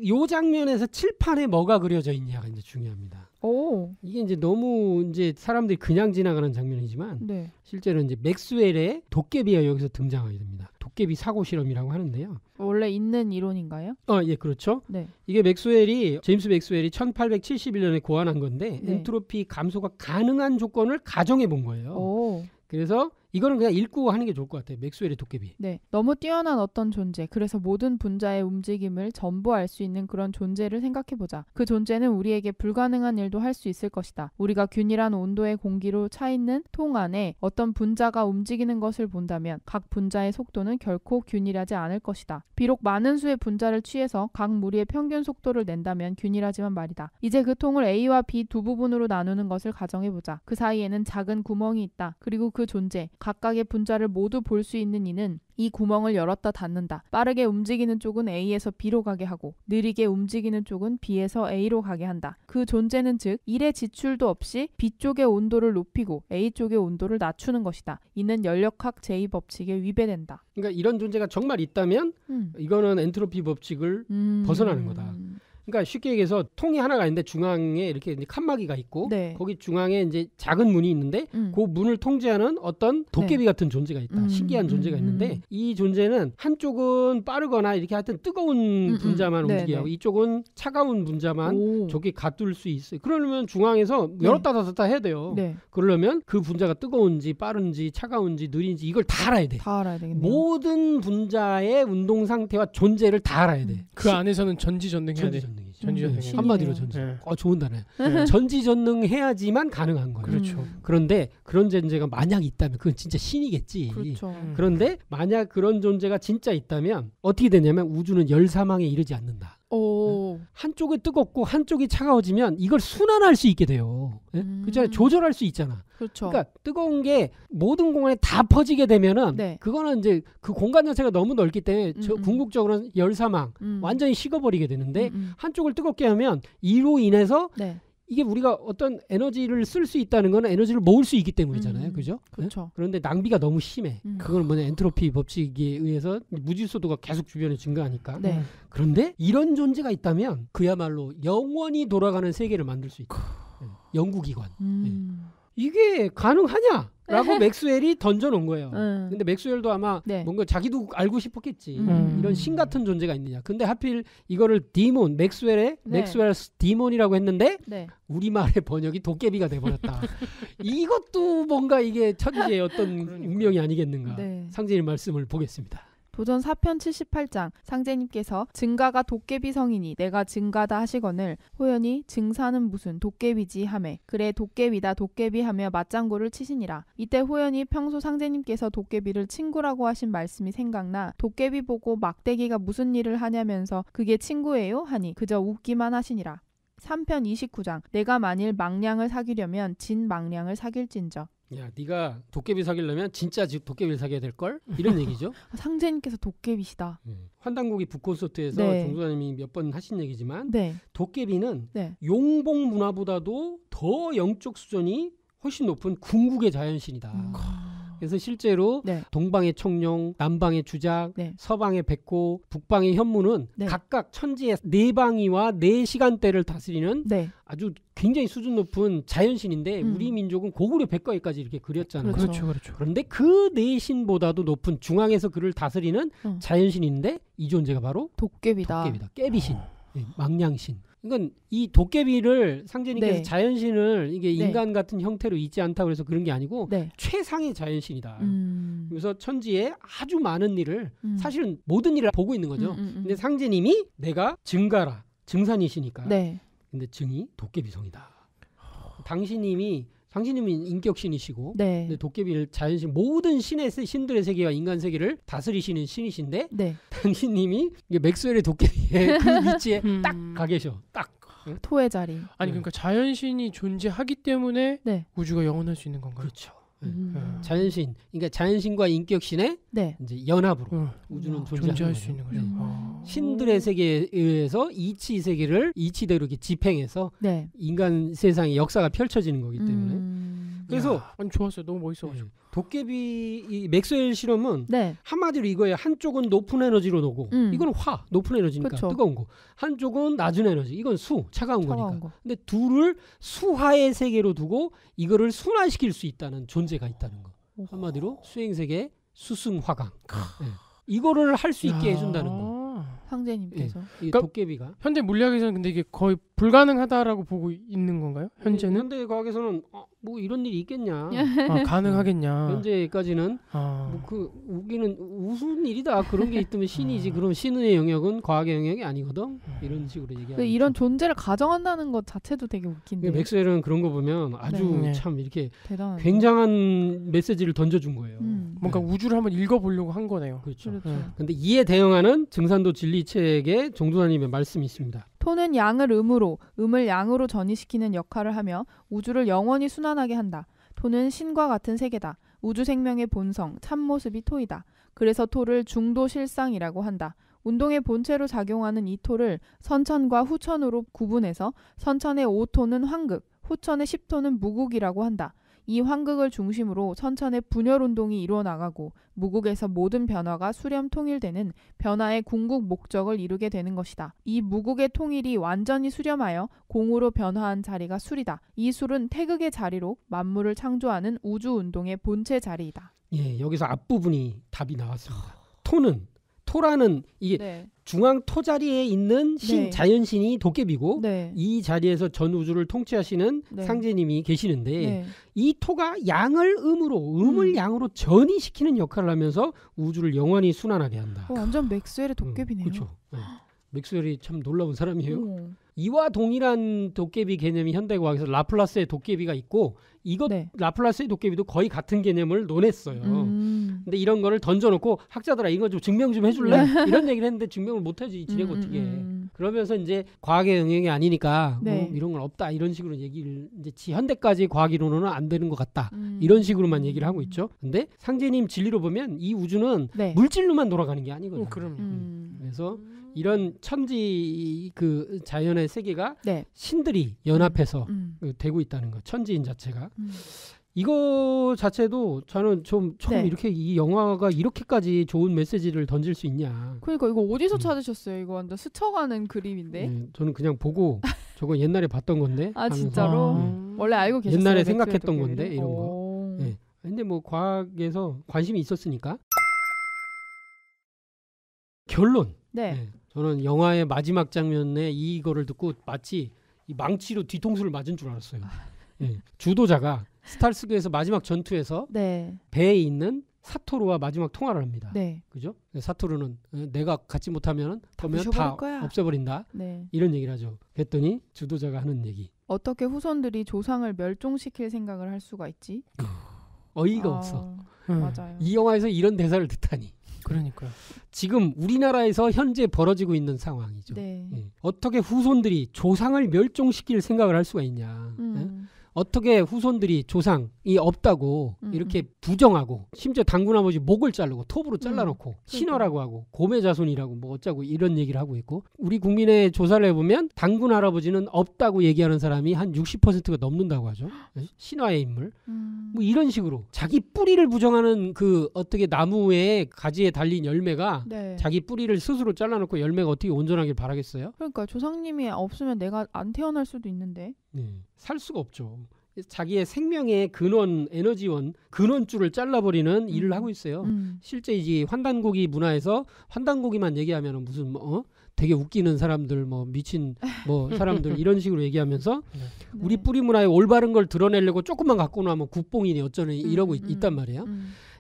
[SPEAKER 1] 요 장면에서 칠판에 뭐가 그려져 있냐가 이제 중요합니다.
[SPEAKER 2] 오.
[SPEAKER 1] 이게 이제 너무 이제 사람들이 그냥 지나가는 장면이지만
[SPEAKER 2] 네.
[SPEAKER 1] 실제로 이제 맥스웰의 도깨비가 여기서 등장하게 됩니다. 도깨비 사고 실험이라고 하는데요.
[SPEAKER 2] 원래 있는 이론인가요?
[SPEAKER 1] 예, 그렇죠.
[SPEAKER 2] 네.
[SPEAKER 1] 이게 제임스 맥스웰이 1871년에 고안한 건데
[SPEAKER 2] 네.
[SPEAKER 1] 엔트로피 감소가 가능한 조건을 가정해 본 거예요.
[SPEAKER 2] 오.
[SPEAKER 1] 그래서 이거는 그냥 읽고 하는 게 좋을 것 같아요. 맥스웰의 도깨비.
[SPEAKER 2] 네. 너무 뛰어난 어떤 존재, 그래서 모든 분자의 움직임을 전부 알 수 있는 그런 존재를 생각해보자. 그 존재는 우리에게 불가능한 일도 할 수 있을 것이다. 우리가 균일한 온도의 공기로 차 있는 통 안에 어떤 분자가 움직이는 것을 본다면 각 분자의 속도는 결코 균일하지 않을 것이다. 비록 많은 수의 분자를 취해서 각 무리의 평균 속도를 낸다면 균일하지만 말이다. 이제 그 통을 A와 B 두 부분으로 나누는 것을 가정해보자. 그 사이에는 작은 구멍이 있다. 그리고 그 존재, 각각의 분자를 모두 볼 수 있는 이는 이 구멍을 열었다 닫는다. 빠르게 움직이는 쪽은 A에서 B로 가게 하고 느리게 움직이는 쪽은 B에서 A로 가게 한다. 그 존재는 즉 일의 지출도 없이 B 쪽의 온도를 높이고 A 쪽의 온도를 낮추는 것이다. 이는 연력학 제2법칙에 위배된다.
[SPEAKER 1] 그러니까 이런 존재가 정말 있다면 이거는 엔트로피 법칙을 벗어나는 거다. 그러니까 쉽게 얘기해서 통이 하나가 있는데 중앙에 이렇게 이제 칸막이가 있고
[SPEAKER 2] 네.
[SPEAKER 1] 거기 중앙에 이제 작은 문이 있는데 그 문을 통제하는 어떤 도깨비 같은 존재가 있다. 신기한 존재가 있는데 이 존재는 한쪽은 빠르거나 이렇게 하여튼 뜨거운 분자만 움직이게 하고 이쪽은 차가운 분자만 저기 가둘 수 있어요. 그러려면 중앙에서 열었다 닫았다 해야 돼요.
[SPEAKER 2] 네.
[SPEAKER 1] 그러려면 그 분자가 뜨거운지 빠른지 차가운지 느린지 이걸 다 알아야 돼.
[SPEAKER 2] 다 알아야 되겠네요.
[SPEAKER 1] 모든 분자의 운동 상태와 존재를 다 알아야 돼.
[SPEAKER 3] 그 안에서는 전지전능해야 돼. 전지전능.
[SPEAKER 1] 한마디로 전지.
[SPEAKER 3] 네.
[SPEAKER 1] 좋은 단어야. 전지전능해야지만 가능한 거예요.
[SPEAKER 3] 그렇죠.
[SPEAKER 1] 그런데 그런 존재가 만약 있다면 그건 진짜 신이겠지.
[SPEAKER 2] 그렇죠.
[SPEAKER 1] 그런데 만약 그런 존재가 진짜 있다면 어떻게 되냐면 우주는 열사망에 이르지 않는다.
[SPEAKER 2] 오.
[SPEAKER 1] 한쪽이 뜨겁고 한쪽이 차가워지면 이걸 순환할 수 있게 돼요. 그렇잖아요. 조절할 수 있잖아.
[SPEAKER 2] 그렇죠.
[SPEAKER 1] 그러니까 뜨거운 게 모든 공간에 다 퍼지게 되면은
[SPEAKER 2] 네.
[SPEAKER 1] 그거는 이제 그 공간 자체가 너무 넓기 때문에 궁극적으로는 열사망 완전히 식어버리게 되는데 한쪽을 뜨겁게 하면 이로 인해서
[SPEAKER 2] 네.
[SPEAKER 1] 이게 우리가 어떤 에너지를 쓸 수 있다는 건 에너지를 모을 수 있기 때문이잖아요. 그죠?
[SPEAKER 2] 그렇죠.
[SPEAKER 1] 그런데 낭비가 너무 심해. 그건 뭐냐 엔트로피 법칙에 의해서 무질서도가 계속 주변에 증가하니까.
[SPEAKER 2] 네.
[SPEAKER 1] 그런데 이런 존재가 있다면 그야말로 영원히 돌아가는 세계를 만들 수 있다. 연구기관. 이게 가능하냐? 라고 맥스웰이 던져놓은 거예요. 근데 맥스웰도 아마 뭔가 자기도 알고 싶었겠지. 이런 신 같은 존재가 있느냐. 근데 하필 이거를 디몬, 맥스웰의 디몬이라고 했는데 우리말의 번역이 도깨비가 돼버렸다. 이것도 뭔가 이게 천지의 어떤 운명이 아니겠는가. 상제님 말씀을 보겠습니다.
[SPEAKER 2] 도전 4편 78장 상제님께서 증가가 도깨비성이니 내가 증가다 하시거늘 호연이 증사는 무슨 도깨비지 하매 그래 도깨비다 도깨비 하며 맞장구를 치시니라. 이때 호연이 평소 상제님께서 도깨비를 친구라고 하신 말씀이 생각나 도깨비 보고 막대기가 무슨 일을 하냐면서 그게 친구예요? 하니 그저 웃기만 하시니라. 3편 29장 내가 만일 망량을 사귀려면 진 망량을 사귈진저.
[SPEAKER 1] 야, 네가 도깨비 사귀려면 진짜 도깨비를 사귀어야 될걸? 이런 얘기죠.
[SPEAKER 2] 상제님께서 도깨비시다.
[SPEAKER 1] 환단고기 북콘서트에서 종소자님이 몇 번 하신 얘기지만 도깨비는 용복 문화보다도 더 영적 수준이 훨씬 높은 궁극의 자연신이다. 그래서 실제로 동방의 청룡, 남방의 주작, 서방의 백호, 북방의 현무는 각각 천지의 네 방위와 네 시간대를 다스리는 아주 굉장히 수준 높은 자연신인데 우리 민족은 고구려 백과에까지 이렇게 그렸잖아요.
[SPEAKER 3] 그렇죠.
[SPEAKER 1] 그런데 그 네 신보다도 높은 중앙에서 그를 다스리는 자연신인데 이 존재가 바로 도깨비다. 깨비신, 망량신. 이건 이 도깨비를 상제님께서 자연신을 이게 인간 같은 형태로 있지 않다고 그래서 그런 게 아니고 최상의 자연신이다. 그래서 천지에 아주 많은 일을 사실은 모든 일을 보고 있는 거죠. 근데 상제님이 내가 증가라 증산이시니까. 근데 증이 도깨비성이다. 상제님이 인격신이시고 근데 도깨비를 자연신 모든 신들의 세계와 인간 세계를 다스리시는 신이신데 당신님이 맥스웰의 도깨비의 그 위치에 딱 가 계셔. 딱
[SPEAKER 2] 토의 자리.
[SPEAKER 3] 아니 그러니까 자연신이 존재하기 때문에 우주가 영원할 수 있는 건가요?
[SPEAKER 1] 그렇죠. 자연신, 그러니까 자연신과 인격신의 이제 연합으로 우주는
[SPEAKER 3] 존재할 수 있는 거죠.
[SPEAKER 1] 신들의 세계에 의해서 이치 세계를 이치대로 이렇게 집행해서
[SPEAKER 2] 네.
[SPEAKER 1] 인간 세상의 역사가 펼쳐지는 거기 때문에 그래서
[SPEAKER 3] 아니 좋았어요. 너무 멋있어가지고.
[SPEAKER 1] 도깨비 이 맥스웰 실험은
[SPEAKER 2] 네.
[SPEAKER 1] 한마디로 이거예요. 한쪽은 높은 에너지로 놓고 이거는 화, 높은 에너지니까
[SPEAKER 2] 그쵸.
[SPEAKER 1] 뜨거운 거. 한쪽은 낮은 에너지, 이건 수, 차가운 거니까.
[SPEAKER 2] 거.
[SPEAKER 1] 근데 둘을 수화의 세계로 두고 이거를 순환시킬 수 있다는 존재가 있다는 거. 한마디로 수행세계 수승화강. 네. 이거를 할 수 있게 해준다는 거.
[SPEAKER 2] 상제님께서.
[SPEAKER 1] 이
[SPEAKER 3] 그러니까
[SPEAKER 1] 도깨비가.
[SPEAKER 3] 현대 물리학에서는 근데 이게 거의 불가능하다라고 보고 있는 건가요? 현재는?
[SPEAKER 1] 현대 과학에서는 뭐 이런 일이 있겠냐.
[SPEAKER 3] 가능하겠냐.
[SPEAKER 1] 현재까지는 뭐 그 우기는 우스운 일이다. 그런 게 있다면 신이지. 그럼 신의 영역은 과학의 영역이 아니거든. 이런 식으로 얘기하는.
[SPEAKER 2] 이런 존재를 가정한다는 것 자체도 되게 웃긴데.
[SPEAKER 1] 맥스웰은 그런 거 보면 아주
[SPEAKER 3] 네.
[SPEAKER 1] 참 이렇게
[SPEAKER 2] 대단하네.
[SPEAKER 1] 굉장한 메시지를 던져준 거예요.
[SPEAKER 3] 뭔가 우주를 한번 읽어보려고 한 거네요.
[SPEAKER 1] 그렇죠.
[SPEAKER 2] 그렇죠.
[SPEAKER 1] 근데 이에 대응하는 증산도 진리책에 정도사님의 말씀이 있습니다.
[SPEAKER 2] 토는 양을 음으로, 음을 양으로 전이시키는 역할을 하며 우주를 영원히 순환하게 한다. 토는 신과 같은 세계다. 우주 생명의 본성, 참모습이 토이다. 그래서 토를 중도실상이라고 한다. 운동의 본체로 작용하는 이 토를 선천과 후천으로 구분해서 선천의 5토는 황극, 후천의 10토는 무극이라고 한다. 이 황극을 중심으로 선천의 분열운동이 이루어나가고 무극에서 모든 변화가 수렴 통일되는 변화의 궁극 목적을 이루게 되는 것이다. 이 무극의 통일이 완전히 수렴하여 공으로 변화한 자리가 술이다. 이 술은 태극의 자리로 만물을 창조하는 우주운동의 본체 자리이다.
[SPEAKER 1] 예, 여기서 앞부분이 답이 나왔습니다. 토라는 이게
[SPEAKER 2] 네.
[SPEAKER 1] 중앙 토 자리에 있는 신,
[SPEAKER 2] 네.
[SPEAKER 1] 자연신이 도깨비고
[SPEAKER 2] 네.
[SPEAKER 1] 이 자리에서 전 우주를 통치하시는
[SPEAKER 2] 네.
[SPEAKER 1] 상제님이 계시는데
[SPEAKER 2] 네.
[SPEAKER 1] 이 토가 양을 음을 양으로 전이시키는 역할을 하면서 우주를 영원히 순환하게 한다.
[SPEAKER 2] 완전 맥스웰의 도깨비네요.
[SPEAKER 1] 그렇죠. 네. 맥스웰이 참 놀라운 사람이에요.
[SPEAKER 2] 오.
[SPEAKER 1] 이와 동일한 도깨비 개념이 현대과학에서 라플라스의 도깨비가 있고 이것
[SPEAKER 2] 네.
[SPEAKER 1] 라플라스의 도깨비도 거의 같은 개념을 논했어요. 근데 이런 거를 던져놓고 학자들아 이거 좀 증명 좀 해줄래? 이런 얘기를 했는데 증명을 못하지 지네가 어떻게 해. 그러면서 이제 과학의 영역이 아니니까
[SPEAKER 2] 네.
[SPEAKER 1] 뭐 이런 건 없다 이런 식으로 얘기를 이제 현대까지 과학 이론으로는 안 되는 것 같다 이런 식으로만 얘기를 하고 있죠. 근데 상제님 진리로 보면 이 우주는
[SPEAKER 2] 네.
[SPEAKER 1] 물질로만 돌아가는 게 아니거든요.
[SPEAKER 3] 그럼요.
[SPEAKER 1] 그래서 이런 천지 그 자연의 세계가
[SPEAKER 2] 네.
[SPEAKER 1] 신들이 연합해서 되고 있다는 거. 천지인 자체가. 이거 자체도 저는 좀 처음
[SPEAKER 2] 네.
[SPEAKER 1] 이렇게 이 영화가 이렇게까지 좋은 메시지를 던질 수 있냐.
[SPEAKER 2] 그러니까 이거 어디서 찾으셨어요? 이거 완전 스쳐가는 그림인데.
[SPEAKER 1] 네, 저는 그냥 보고 저거 옛날에 봤던 건데.
[SPEAKER 2] 아
[SPEAKER 1] 하면서
[SPEAKER 2] 진짜로? 원래 알고 계셨어요?
[SPEAKER 1] 옛날에
[SPEAKER 2] 맥스웰
[SPEAKER 1] 생각했던
[SPEAKER 2] 도깨비를?
[SPEAKER 1] 건데 이런 거. 네. 근데 뭐 과학에서 관심이 있었으니까. 결론.
[SPEAKER 2] 네.
[SPEAKER 1] 네. 저는 영화의 마지막 장면에 이거를 듣고 마치 이 망치로 뒤통수를 맞은 줄 알았어요. 네. 주도자가 스탈스크에서 마지막 전투에서
[SPEAKER 2] 네.
[SPEAKER 1] 배에 있는 사토루와 마지막 통화를 합니다.
[SPEAKER 2] 네.
[SPEAKER 1] 그죠? 사토루는 내가 갖지 못하면 다
[SPEAKER 2] 부셔버릴 거야.
[SPEAKER 1] 없애버린다.
[SPEAKER 2] 네.
[SPEAKER 1] 이런 얘기를 하죠. 그랬더니 주도자가 하는 얘기.
[SPEAKER 2] 어떻게 후손들이 조상을 멸종시킬 생각을 할 수가 있지?
[SPEAKER 1] 어이가 없어.
[SPEAKER 2] 맞아요.
[SPEAKER 1] 이 영화에서 이런 대사를 듣다니.
[SPEAKER 3] 그러니까요.
[SPEAKER 1] 지금 우리나라에서 현재 벌어지고 있는 상황이죠.
[SPEAKER 2] 네.
[SPEAKER 1] 예. 어떻게 후손들이 조상을 멸종시킬 생각을 할 수가 있냐. 예? 어떻게 후손들이 조상이 없다고 이렇게 부정하고 심지어 당군아버지 목을 자르고 톱으로 잘라놓고 신화라고 하고 고매자손이라고 뭐 어쩌고 이런 얘기를 하고 있고 우리 국민의 조사를 해보면 당군할아버지는 없다고 얘기하는 사람이 한 60%가 넘는다고 하죠. 신화의 인물. 뭐 이런 식으로 자기 뿌리를 부정하는 그 어떻게 나무의 가지에 달린 열매가
[SPEAKER 2] 네.
[SPEAKER 1] 자기 뿌리를 스스로 잘라놓고 열매가 어떻게 온전하길 바라겠어요?
[SPEAKER 2] 그러니까 조상님이 없으면 내가 안 태어날 수도 있는데.
[SPEAKER 1] 네, 살 수가 없죠. 자기의 생명의 근원, 에너지원, 근원줄을 잘라버리는 일을 하고 있어요. 실제 이제 환단고기 문화에서 환단고기만 얘기하면 무슨 뭐 되게 웃기는 사람들, 뭐 미친 뭐 사람들 이런 식으로 얘기하면서 우리 뿌리 문화의 올바른 걸 드러내려고 조금만 갖고 나면 국뽕이니 어쩌니 이러고 있단 말이에요.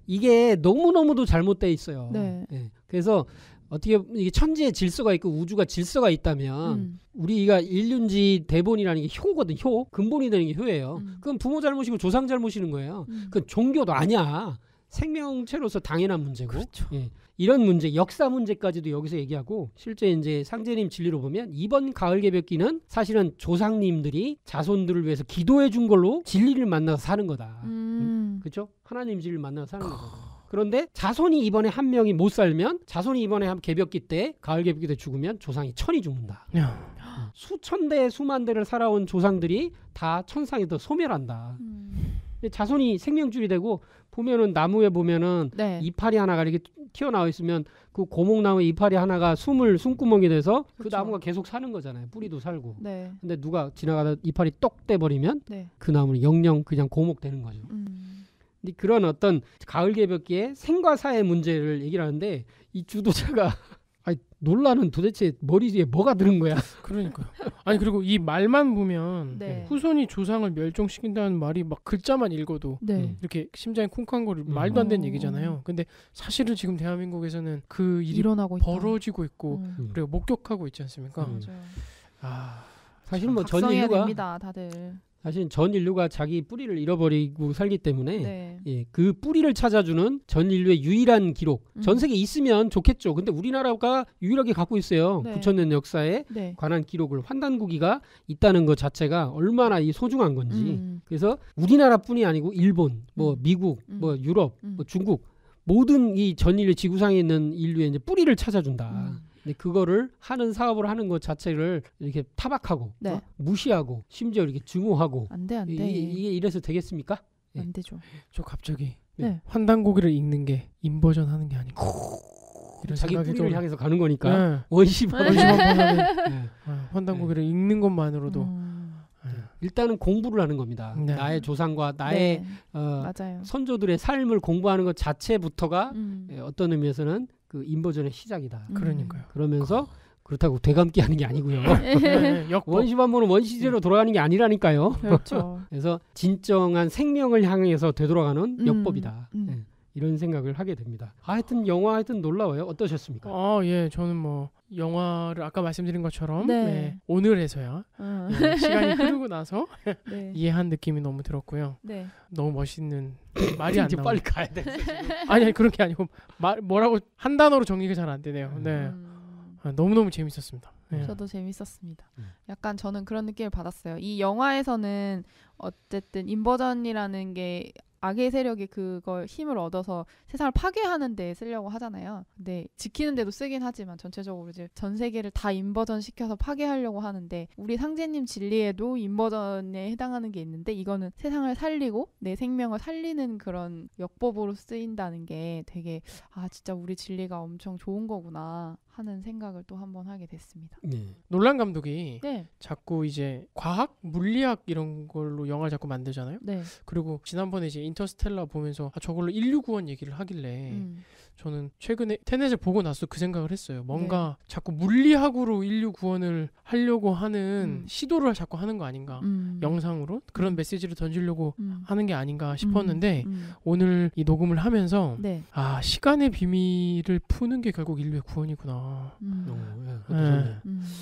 [SPEAKER 1] 이게 너무너무도 잘못돼 있어요.
[SPEAKER 2] 네.
[SPEAKER 1] 네. 그래서 어떻게 이게 천지의 질서가 있고 우주가 질서가 있다면 우리가 인륜지 대본이라는 게 효거든. 효 근본이 되는 게 효예요. 그건 부모 잘못이고 조상 잘못이는 거예요. 그건 종교도 아니야. 생명체로서 당연한 문제고.
[SPEAKER 2] 그렇죠.
[SPEAKER 1] 예. 이런 문제, 역사 문제까지도 여기서 얘기하고 실제 이제 상제님 진리로 보면 이번 가을 개벽기는 사실은 조상님들이 자손들을 위해서 기도해 준 걸로 진리를 만나서 사는 거다. 그렇죠? 하나님 진리를 만나서 사는 거다. 그런데 자손이 이번에 한 명이 못 살면 자손이 이번에 한 개벽기 때 가을 개벽기 때 죽으면 조상이 1000이 죽는다. 수천 대 수만 대를 살아온 조상들이 다 천상에서 소멸한다. 자손이 생명줄이 되고 보면은 나무에 보면은
[SPEAKER 2] 네.
[SPEAKER 1] 이파리 하나가 이렇게 튀어나와 있으면 그 고목나무 이파리 하나가 숨구멍이 돼서 그
[SPEAKER 2] 그렇죠.
[SPEAKER 1] 나무가 계속 사는 거잖아요. 뿌리도 살고.
[SPEAKER 2] 네.
[SPEAKER 1] 근데 누가 지나가다 이파리 똑 떼버리면
[SPEAKER 2] 네.
[SPEAKER 1] 그 나무는 영영 그냥 고목 되는 거죠. 근데 그런 어떤 가을 개벽기의 생과 사의 문제를 얘기를 하는데 이 주도자가 아니, 논란은 도대체 머리에 뭐가 들은 거야?
[SPEAKER 3] 그러니까요. 아니 그리고 이 말만 보면
[SPEAKER 2] 네.
[SPEAKER 3] 후손이 조상을 멸종시킨다는 말이 막 글자만 읽어도
[SPEAKER 2] 네.
[SPEAKER 3] 이렇게 심장이 쿵쾅거릴 말도 안 되는 얘기잖아요. 근데 사실은 지금 대한민국에서는 그 일이
[SPEAKER 2] 일어나고 있다.
[SPEAKER 3] 벌어지고 있고 그리고 목격하고 있지 않습니까?
[SPEAKER 2] 맞아요.
[SPEAKER 1] 사실 뭐 전
[SPEAKER 2] 각성해야
[SPEAKER 1] 인류가
[SPEAKER 2] 됩니다, 다들.
[SPEAKER 1] 사실 전 인류가 자기 뿌리를 잃어버리고 살기 때문에
[SPEAKER 2] 네.
[SPEAKER 1] 예, 그 뿌리를 찾아주는 전 인류의 유일한 기록. 전 세계에 있으면 좋겠죠. 근데 우리나라가 유일하게 갖고 있어요.
[SPEAKER 2] 네.
[SPEAKER 1] 9,000년 역사에
[SPEAKER 2] 네.
[SPEAKER 1] 관한 기록을 환단고기가 있다는 것 자체가 얼마나 이 소중한 건지. 그래서 우리나라뿐이 아니고 일본, 뭐 미국, 뭐 유럽, 뭐 중국 모든 이 전 인류 지구상에 있는 인류의 이제 뿌리를 찾아준다. 근데 그거를 하는 사업을 하는 것 자체를 이렇게 타박하고
[SPEAKER 2] 네.
[SPEAKER 1] 무시하고 심지어 이렇게 증오하고
[SPEAKER 2] 안 돼.
[SPEAKER 1] 이게 이래서 되겠습니까?
[SPEAKER 2] 안 되죠.
[SPEAKER 3] 저 갑자기
[SPEAKER 2] 네.
[SPEAKER 3] 환단고기를 읽는 게 인버전 하는 게 아니고 이런
[SPEAKER 1] 자기
[SPEAKER 3] 생각이
[SPEAKER 1] 뿌리를
[SPEAKER 3] 또
[SPEAKER 1] 향해서 가는 거니까
[SPEAKER 3] 네.
[SPEAKER 1] 원시만
[SPEAKER 3] 네. 환단고기를 읽는 것만으로도
[SPEAKER 1] 일단은 공부를 하는 겁니다.
[SPEAKER 3] 네.
[SPEAKER 1] 나의 조상과 나의
[SPEAKER 2] 네. 맞아요.
[SPEAKER 1] 선조들의 삶을 공부하는 것 자체부터가
[SPEAKER 2] 음.
[SPEAKER 1] 어떤 의미에서는 그 인버전의 시작이다.
[SPEAKER 3] 그러니까요.
[SPEAKER 1] 그러면서 그렇다고 되감기 하는 게 아니고요.
[SPEAKER 3] 네,
[SPEAKER 1] 원시반모는 원시제로 돌아가는 게 아니라니까요.
[SPEAKER 2] 그렇죠.
[SPEAKER 1] 그래서 진정한 생명을 향해서 되돌아가는 역법이다.
[SPEAKER 2] 음.
[SPEAKER 1] 이런 생각을 하게 됩니다. 하여튼 영화 하여튼 놀라워요. 어떠셨습니까?
[SPEAKER 3] 예, 저는 뭐 영화를 아까 말씀드린 것처럼
[SPEAKER 2] 네.
[SPEAKER 3] 네, 오늘에서야 시간이 흐르고 나서
[SPEAKER 2] 네.
[SPEAKER 3] 이해한 느낌이 너무 들었고요.
[SPEAKER 2] 네.
[SPEAKER 3] 너무 멋있는 말이 안
[SPEAKER 1] 이제
[SPEAKER 3] 나와요.
[SPEAKER 1] 빨리 가야 돼.
[SPEAKER 3] 아니 그런 게 아니고 뭐라고 한 단어로 정리가 잘 안 되네요. 네, 너무너무 재밌었습니다. 네.
[SPEAKER 2] 저도 재밌었습니다. 약간 저는 그런 느낌을 받았어요. 이 영화에서는 어쨌든 인버전이라는 게 악의 세력이 그걸 힘을 얻어서 세상을 파괴하는 데 쓰려고 하잖아요. 근데 지키는 데도 쓰긴 하지만 전체적으로 이제 전 세계를 다 인버전 시켜서 파괴하려고 하는데 우리 상제님 진리에도 인버전에 해당하는 게 있는데 이거는 세상을 살리고 내 생명을 살리는 그런 역법으로 쓰인다는 게 되게 진짜 우리 진리가 엄청 좋은 거구나 하는 생각을 또 한번 하게 됐습니다.
[SPEAKER 3] 놀란 감독이
[SPEAKER 2] 네.
[SPEAKER 3] 자꾸 이제 과학, 물리학 이런 걸로 영화를 자꾸 만들잖아요.
[SPEAKER 2] 네.
[SPEAKER 3] 그리고 지난번에 이제 인터스텔라 보면서 저걸로 인류 구원 얘기를 하길래 저는 최근에 테넷을 보고 나서 그 생각을 했어요. 뭔가 자꾸 물리학으로 인류 구원을 하려고 하는 시도를 자꾸 하는 거 아닌가. 영상으로 그런 메시지를 던지려고 하는 게 아닌가 싶었는데 오늘 이 녹음을 하면서
[SPEAKER 2] 네.
[SPEAKER 3] 시간의 비밀을 푸는 게 결국 인류의 구원이구나.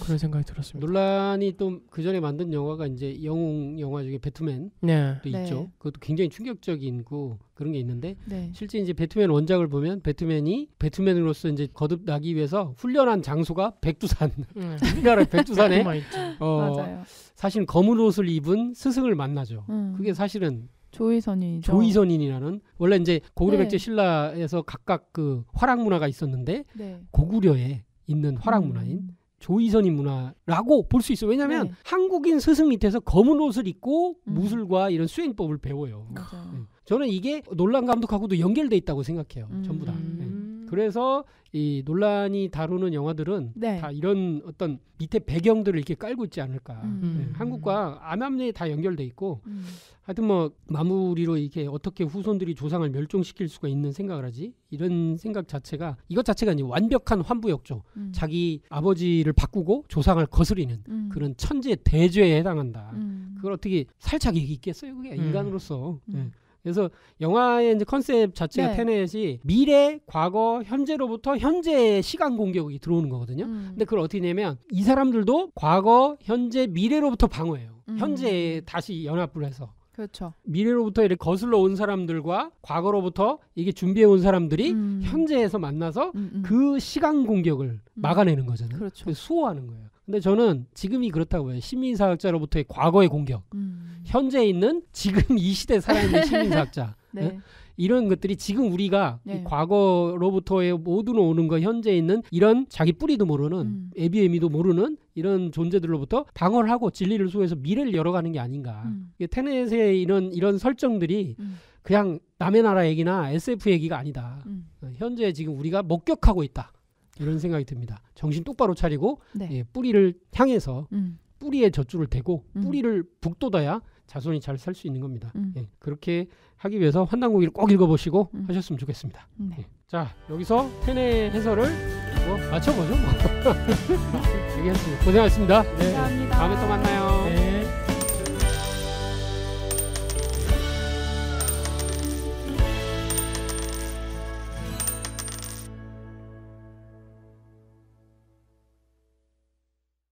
[SPEAKER 3] 그런 생각이 들었습니다.
[SPEAKER 1] 논란이 또 그 전에 만든 영화가 이제 영웅 영화 중에 배트맨도
[SPEAKER 3] 네.
[SPEAKER 1] 있죠. 그것도 굉장히 충격적인 그런 게 있는데
[SPEAKER 2] 네.
[SPEAKER 1] 실제 이제 배트맨 원작을 보면 배트맨이 배트맨으로서 이제 거듭나기 위해서 훈련한 장소가 백두산. 우리나라 백두산에
[SPEAKER 2] 맞아요.
[SPEAKER 1] 사실 검은 옷을 입은 스승을 만나죠. 그게 사실은
[SPEAKER 2] 조이선이죠.
[SPEAKER 1] 조이선인이라는 원래 이제 고구려
[SPEAKER 2] 네.
[SPEAKER 1] 백제 신라에서 각각 그 화락 문화가 있었는데
[SPEAKER 2] 네.
[SPEAKER 1] 고구려에 있는 화락 문화인 조이선인 문화라고 볼 수 있어요. 왜냐하면
[SPEAKER 2] 네.
[SPEAKER 1] 한국인 스승 밑에서 검은 옷을 입고 무술과 이런 수행법을 배워요.
[SPEAKER 2] 맞아요.
[SPEAKER 1] 저는 이게 논란 감독하고도 연결돼 있다고 생각해요. 전부 다. 그래서 이 논란이 다루는 영화들은
[SPEAKER 2] 네.
[SPEAKER 1] 다 이런 어떤 밑에 배경들을 이렇게 깔고 있지 않을까. 한국과 암암리에 다 연결돼 있고 하여튼 뭐 마무리로 이렇게 어떻게 후손들이 조상을 멸종시킬 수가 있는 생각을 하지? 이런 생각 자체가 이것 자체가 이제 완벽한 환부역조. 자기 아버지를 바꾸고 조상을 거스리는 그런 천재 대죄에 해당한다. 그걸 어떻게 살짝 있겠어요? 그게 인간으로서. 그래서 영화의 이제 컨셉 자체가
[SPEAKER 2] 네.
[SPEAKER 1] 테넷이 미래, 과거, 현재로부터 현재의 시간 공격이 들어오는 거거든요. 근데 그걸 어떻게 하냐면 이 사람들도 과거, 현재, 미래로부터 방어해요. 현재에 다시 연합을 해서.
[SPEAKER 2] 그렇죠.
[SPEAKER 1] 미래로부터 이렇게 거슬러 온 사람들과 과거로부터 이게 준비해 온 사람들이 현재에서 만나서 그 시간 공격을 막아내는 거잖아요.
[SPEAKER 2] 그렇죠.
[SPEAKER 1] 수호하는 거예요. 근데 저는 지금이 그렇다고 해요. 시민사학자로부터의 과거의 공격. 현재에 있는 지금 이 시대에 살아있는 시민사학자.
[SPEAKER 2] 네.
[SPEAKER 1] 이런 것들이 지금 우리가
[SPEAKER 2] 네.
[SPEAKER 1] 이 과거로부터의 모든 오는 거 현재 있는 이런 자기 뿌리도 모르는 애비애미도 모르는 이런 존재들로부터 방어를 하고 진리를 소유해서 미래를 열어가는 게 아닌가. 테넷의 이런 설정들이 그냥 남의 나라 얘기나 SF 얘기가 아니다. 현재 지금 우리가 목격하고 있다. 이런 생각이 듭니다. 정신 똑바로 차리고
[SPEAKER 2] 네.
[SPEAKER 1] 예, 뿌리를 향해서 뿌리에 젖줄을 대고 뿌리를 북돋아야 자손이 잘 살 수 있는 겁니다. 예, 그렇게 하기 위해서 환단고기를 꼭 읽어보시고 하셨으면 좋겠습니다.
[SPEAKER 2] 네.
[SPEAKER 1] 예. 자, 여기서 테넷 해설을 뭐 맞춰보죠. 뭐. 얘기했습니다. 고생하셨습니다. 네,
[SPEAKER 2] 감사합니다.
[SPEAKER 1] 다음에 또 만나요.